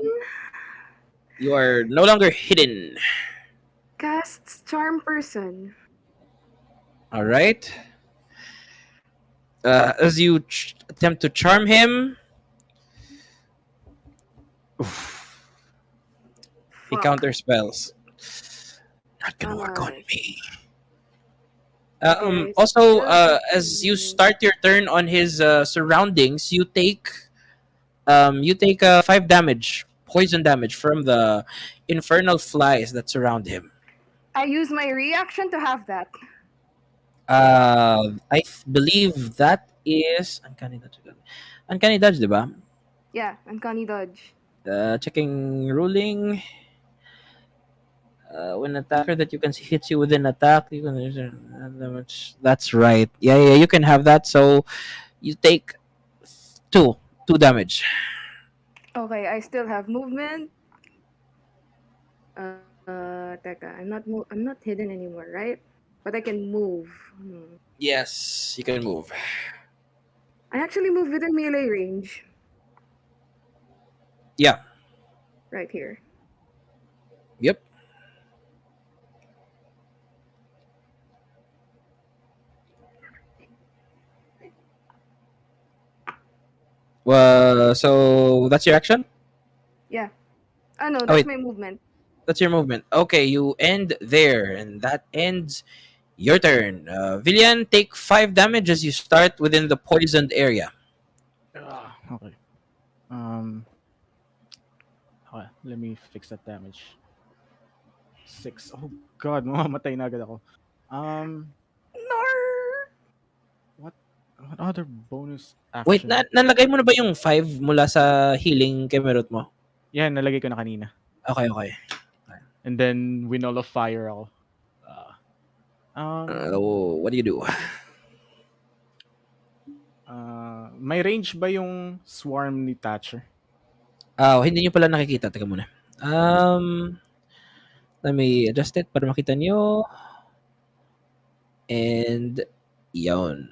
you are no longer hidden. casts Charm Person. All right. As you attempt to charm him, oof. He Fuck. counter spells. Not gonna work on Alright. me. Okay, I Also, still have as you to. start your turn on his surroundings, you take 5 damage, poison damage from the infernal flies that surround him. I use my reaction to have that. Believe that is uncanny dodge. Uncanny dodge, diba? Yeah, uncanny dodge. Checking ruling. When attacker that you can see hits you with an attack, you can damage. That's right. Yeah, yeah, you can have that. So you take two, 2 damage. Okay, I still have movement. Teka, I'm not hidden anymore, right? But I can move. Yes, you can move. I actually move within melee range. Yeah. Right here. Yep. So that's your action. Yeah. Oh no, Oh that's wait, my movement. that's your movement. Okay, you end there, and that ends your turn. Villian, take 5 damage as you start within the poisoned area. Okay. Um. Okay. Let me fix that damage. 6. Oh God, mamamatay na agad ako. Um. No. What? What other bonus Wait, action? nalagay mo na ba yung 5 mula sa healing kemerot mo? Yan, nalagay ko na kanina. Okay, okay. And then Win of Fire ako. Uh, What do you do? may range ba yung swarm ni Thatcher? Hindi nyo pala nakikita. Teka muna. Let me adjust it para makita nyo. And, yon.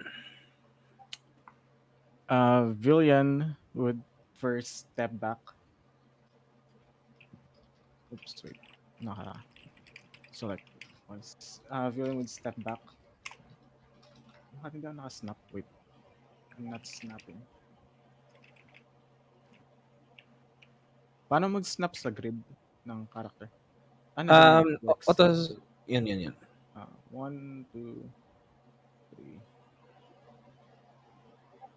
Villian would first step back. Oops, wait. Naka select once. Villian would step back. Bakit hindi ako naka-snap? Wait, I'm not snapping. Paano mag-snap sa grid ng character? Ano ba yun? Works. Autos, yun. 1, 2, 3,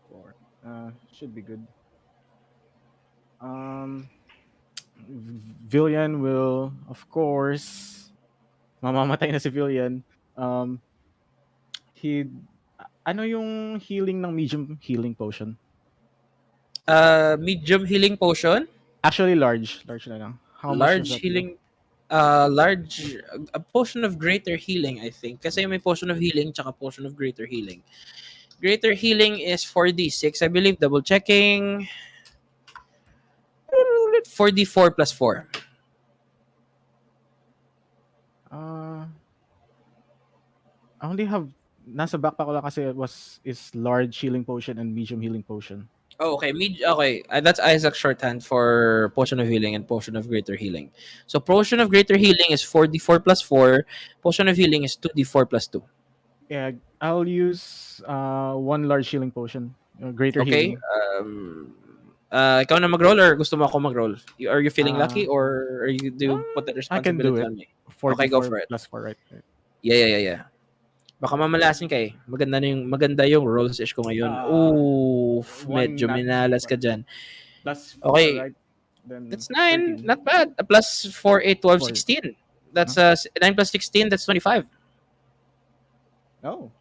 4. Should be good. Villian will, of course, mamamatay na si Villian. He, ano yung healing ng medium healing potion? Medium healing potion. Actually, large na lang. How much does Large that do? healing, large, a potion of greater healing, I think. Kasi may potion of healing tsaka potion of greater healing. Greater healing is 4d6, I believe. Double checking. 4d4 plus 4. Uh, I only have nasa backpack ko lang kasi is large healing potion and medium healing potion. Oh, okay. Okay. That's Isaac's shorthand for potion of healing and potion of greater healing. So potion of greater healing is 4d4 plus 4. Potion of healing is 2d4 plus 2. Yeah, I'll use one large healing potion, greater Okay. healing. Ikaw na mag-roll or gusto mo ako mag-roll? Are you feeling lucky Uh, or do you put the I can do responsibility it. on me? Okay, go 4d4 for it. plus 4, right? Right. Yeah. Baka mamalasin ka eh. Maganda yung rolls ish ko ngayon. Oof, One medyo nat minalas ka dyan. plus 4, Okay, right? Then that's 9. 13. Not bad. Plus 4, 8, 12, 4. 16. That's Huh? 9 plus 16, that's 25. Oh,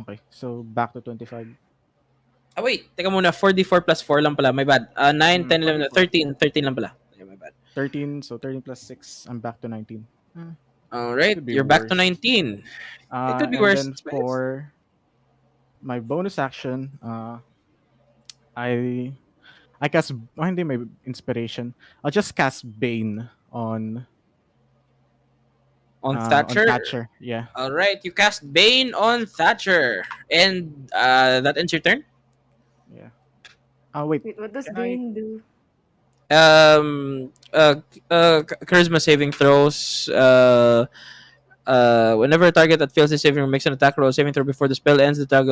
okay. So back to 25. Wait. Teka muna. 4d4 plus 4 lang pala. My bad. 9, 10, 11, 4d4. 13. 13 lang pala. Yeah, my bad. 13, so 13 plus 6, I'm back to 19. Alright. Could be You're back to worse. 19. It could be And worse. then for my bonus action, I I cast hindi may inspiration. I'll just cast Bane on On Thatcher. Thatcher. Yeah. Alright. You cast Bane on Thatcher. And that ends your turn? Yeah. Wait. Wait, what does Can I Bane do? Charisma saving throws. Whenever a target that fails the saving room makes an attack roll saving throw before the spell ends, the tag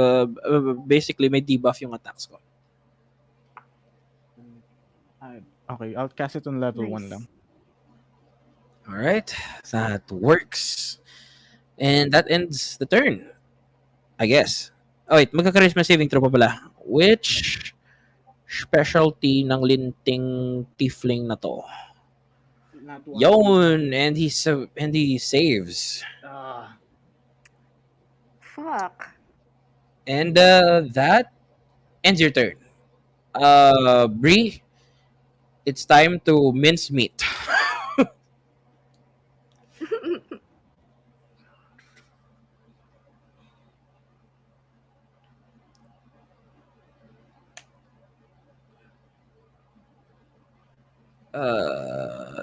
basically may debuff yung attacks ko. okay, I'll cast it on level 1 lang. Nice. All right, that works. And that ends the turn, I guess. Oh wait, magka-charisma saving throw pa pala. Which specialty ng linting tiefling na to? Not one. Yon, and he saves. Ah, Fuck. And that ends your turn. Bree, it's time to mince meat.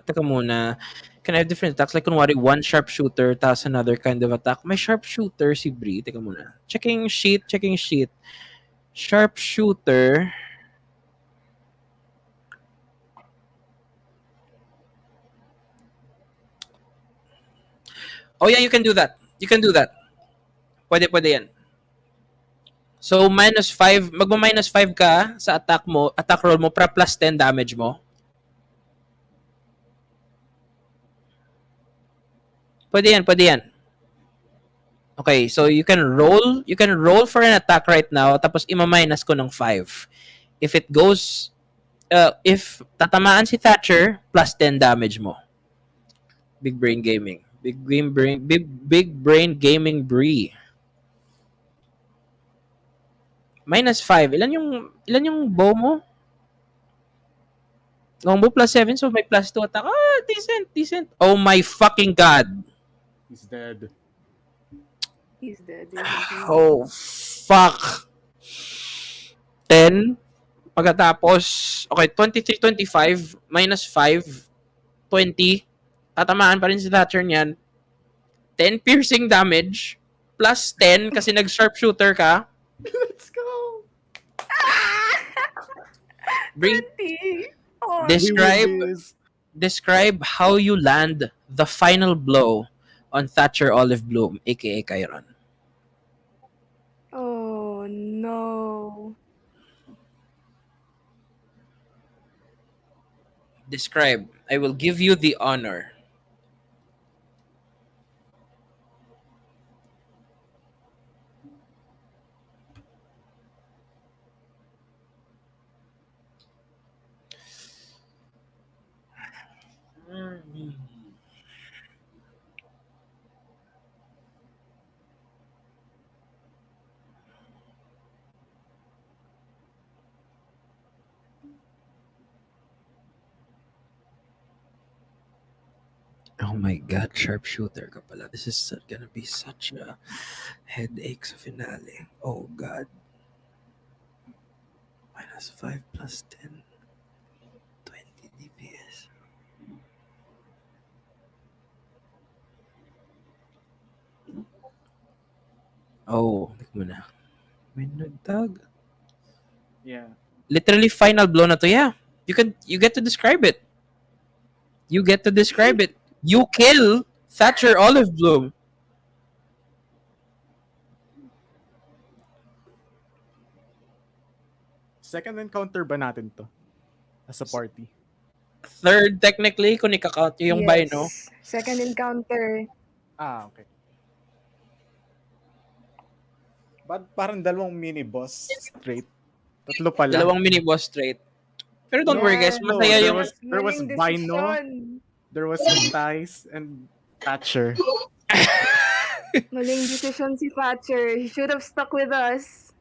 Teka muna. Can I have different attacks? Like, kunwari, one sharpshooter, tas another kind of attack. May sharpshooter si Bree. Teka muna. Checking sheet, checking sheet. Sharpshooter. Oh yeah, you can do that. You can do that. Pwede yan. So, -5. Magma-5 ka sa attack mo, attack roll mo, para +10 damage mo. Pwede yan, pwede yan. Okay, so you can roll for an attack right now, tapos ima-minus ko ng 5. If it goes, if tatamaan si Thatcher, +10 damage mo. Big brain gaming. Big brain gaming Bree. -5. Ilan yung bow mo? Longbow +7, so may +2 attack. Ah, decent, decent. Oh my fucking god. he's dead. He's dead, isn't he? Oh, fuck. 10. Pagkatapos, okay, 23, 25, -5, 20. Tatamaan pa rin si Thatcher niyan. 10 piercing damage, +10 kasi nag-sharpshooter ka. Let's go. Bring, 20. Oh, We describe, win this. describe how you land the final blow on Thatcher Olive Bloom, aka Chiron. oh no. Describe. I will give you the honor. Oh my god, sharpshooter ka pala. This is gonna be such a headache sa finale. Oh god. -5 +10. 20 DPS. Oh, tek mo na. May nagtag. Yeah. Literally final blow na to, yeah. You get to describe it. You get to describe it. You kill Thatcher Olive Bloom. Second encounter ba natin to? As a party. Third, technically, kung ika-count nyo yung Bino. Yes. Second encounter. Ah, okay. But parang dalawang mini boss straight. Tatlo pala. Dalawang mini-boss straight. Pero don't worry guys, Yes. masaya there yung... was Maling Bino, decision. there was Entice, and Thatcher. Maling decision si Thatcher. He should have stuck with us.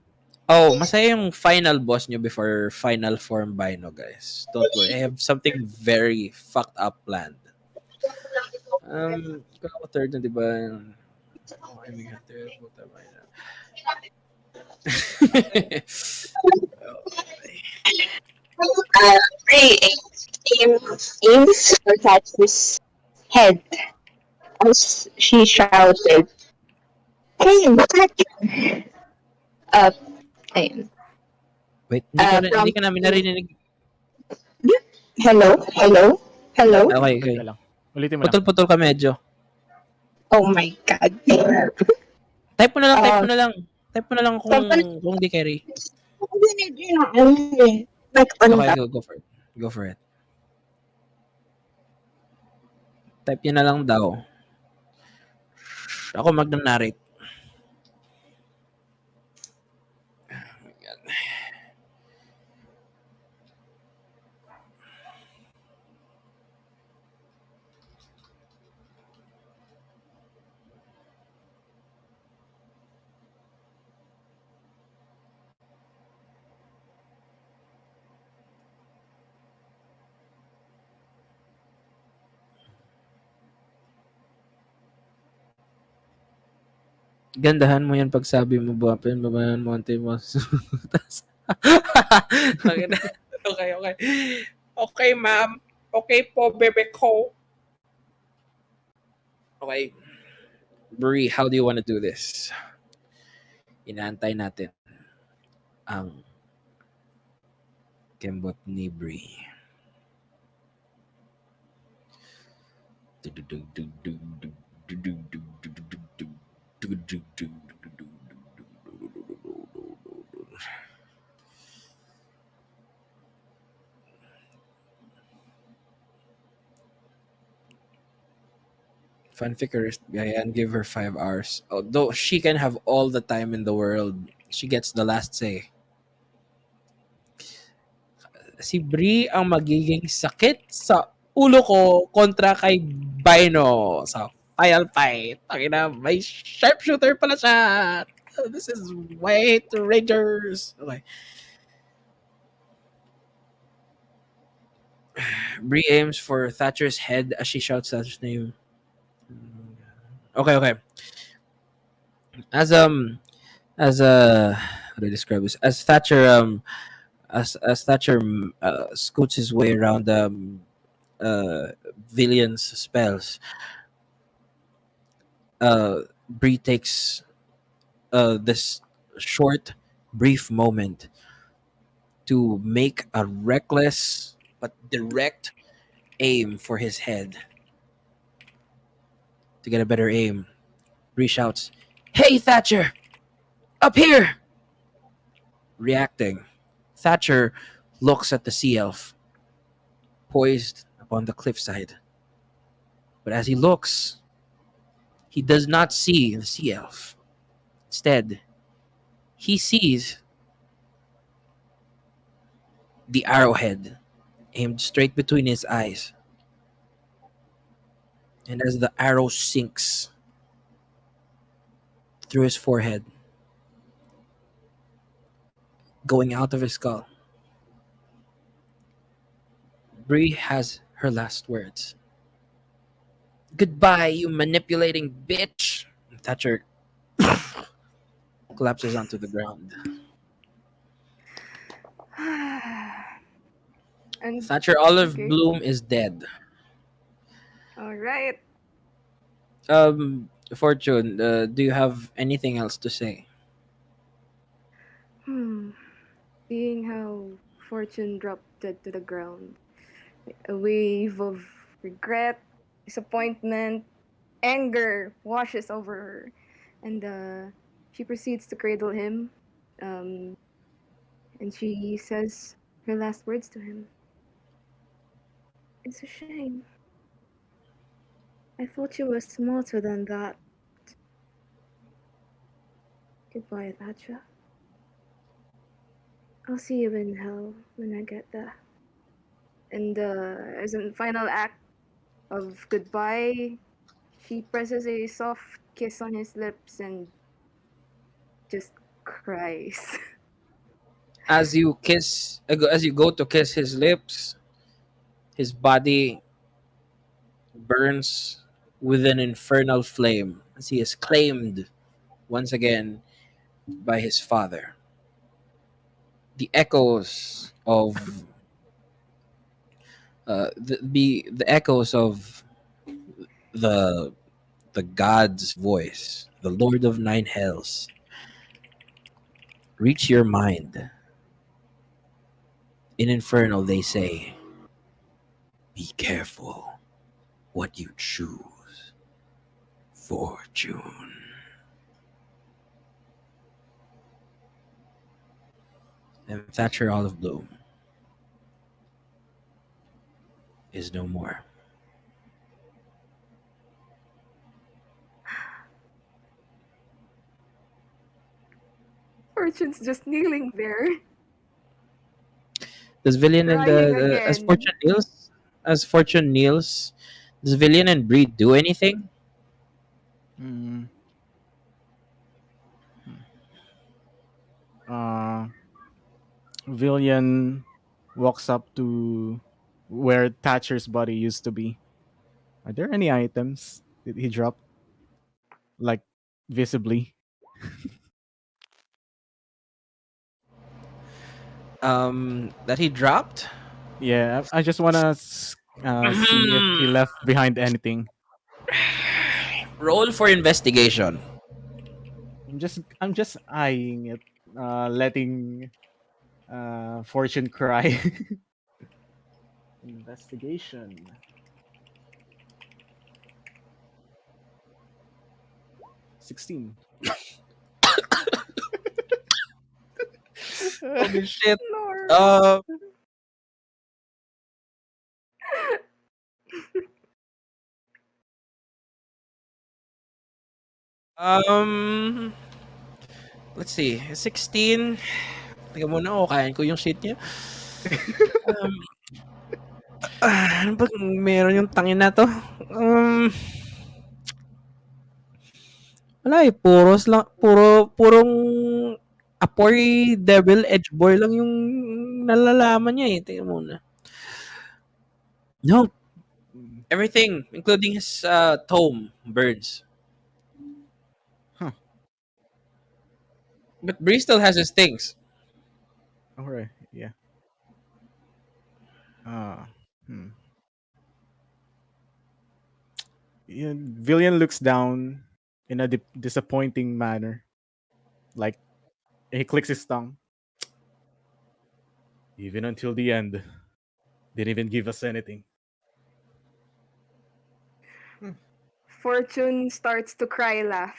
Oh, masaya yung final boss nyo before final form Bino, guys. Don't worry. I have something very fucked up planned. Ikaw ako third na, di ba? Oh, I mean, third, puta ba yun? Ray aims for Thatcher's head as she shouted, "Hey, Thatcher!" Uh, ayun. Wait, from- hindi ka namin narinig. Hello? Hello? Hello? Okay, okay. Teka lang. Ulitin mo lang. Putol-putol ka medyo. Oh my God. Type mo na lang, type Ah. mo na lang. Type mo na lang kung di carry. Like, ano Okay, ka? go for it. Go for it. Type niyo na lang daw. Ako magna-narrate. Gandahan mo yan pag sabi mo ba, babayan mo ante mo. Tas- okay, okay, okay. Okay, ma'am. Okay po, bebe ko. Okay. Brie, how do you want to do this? Inaantay natin ang kembot ni Brie. Fanfickerist and give her 5 hours. Although she can have all the time in the world, she gets the last say. Si Brie ang magiging sakit sa ulo ko kontra kay Bino sa final fight. Takina, may sharpshooter pala siya. This is way to Rangers. Okay. Brie aims for Thatcher's head as she shouts Thatcher's name. Okay, okay. As as how do I describe this? As Thatcher as Thatcher scoots his way around uh Villian's spells, Bree takes this short, brief moment to make a reckless but direct aim for his head. To get a better aim, Bree shouts, "Hey Thatcher! Up here!" Reacting, Thatcher looks at the sea elf, poised upon the cliffside. But as he looks, he does not see the sea elf. Instead, he sees the arrowhead aimed straight between his eyes. And as the arrow sinks through his forehead, going out of his skull, Bree has her last words. "Goodbye, you manipulating bitch!" Thatcher collapses onto the ground. And Thatcher Olive okay, Bloom is dead. all right. Fortune, do you have anything else to say? Hmm. Seeing how Fortune dropped dead to the ground, a wave of regret, disappointment, anger washes over her, and she proceeds to cradle him. Um, and she says her last words to him. It's a shame. I thought you were smarter than that. Goodbye, Thatcher. I'll see you in hell when I get there. And as a final act of goodbye, she presses a soft kiss on his lips and just cries. As you go to kiss his lips, his body burns with an infernal flame as he is claimed once again by his father. The echoes of the echoes of the the God's voice, the Lord of Nine Hells, reach your mind. In Infernal, they say, "Be careful what you choose, Fortune." And Thatcher Olive Bloom is no more. Fortune's just kneeling there, Does Villian and crying as again. Fortune kneels, does Villian and Bree do anything? Mm, hmm. Uh, Villian walks up to where Thatcher's body used to be. Are there any items did he drop? Like visibly? That he dropped. Yeah, I just wanna see if he left behind anything. Roll for investigation. I'm just eyeing it, letting Fortune cry. Investigation. 16. Holy shit. Lord. Uh, um, let's see. 16. Tingnan mo na, kain ko yung shit niya. Um, ano bang meron yung tangin na to? Wala eh, purong apoy devil edge boy lang yung nalalaman niya eh. Tingnan mo na. No, Mm, everything, including his tome, burns. huh. But Bree still has his things. Alright. Yeah. Uh, hmm. Yeah, Villian looks down in a disappointing manner. Like he clicks his tongue. Even until the end, didn't even give us anything. Hmm. Fortune starts to cry laugh.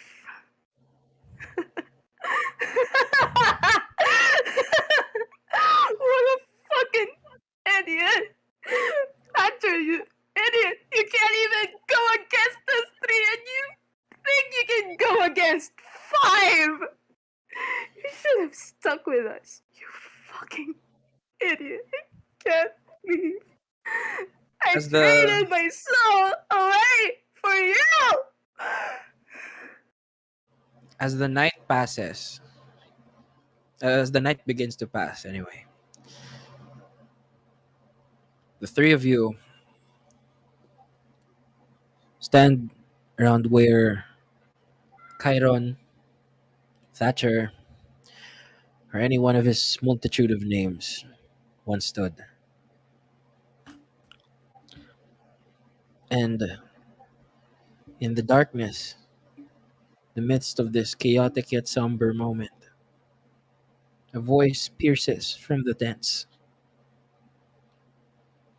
What a fucking idiot! Thatcher, you idiot! You can't even go against us three, and you think you can go against five! You should have stuck with us, you fucking idiot! I can't believe I As the traded my soul away for you! as the night passes, as the night begins to pass, anyway, the three of you stand around where Chiron, Thatcher, or any one of his multitude of names once stood. And in the darkness, the midst of this chaotic yet somber moment, a voice pierces from the tents.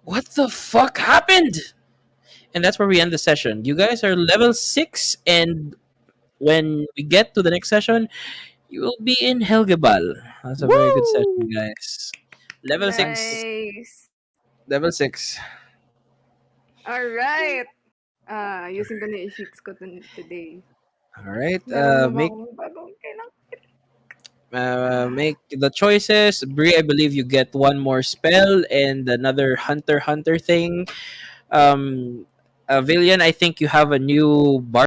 What the fuck happened? And that's where we end the session. You guys are level 6, and when we get to the next session, you will be in Helgebal. That's a very good session, Woo! guys. Level 6. Nice. Level 6. Alright. Using ko na yung sheets ko today. Alright. Meron na bang bagong kailangan? Make the choices. Brie, I believe you get one more spell and another hunter thing. Villian, I think you have a new bar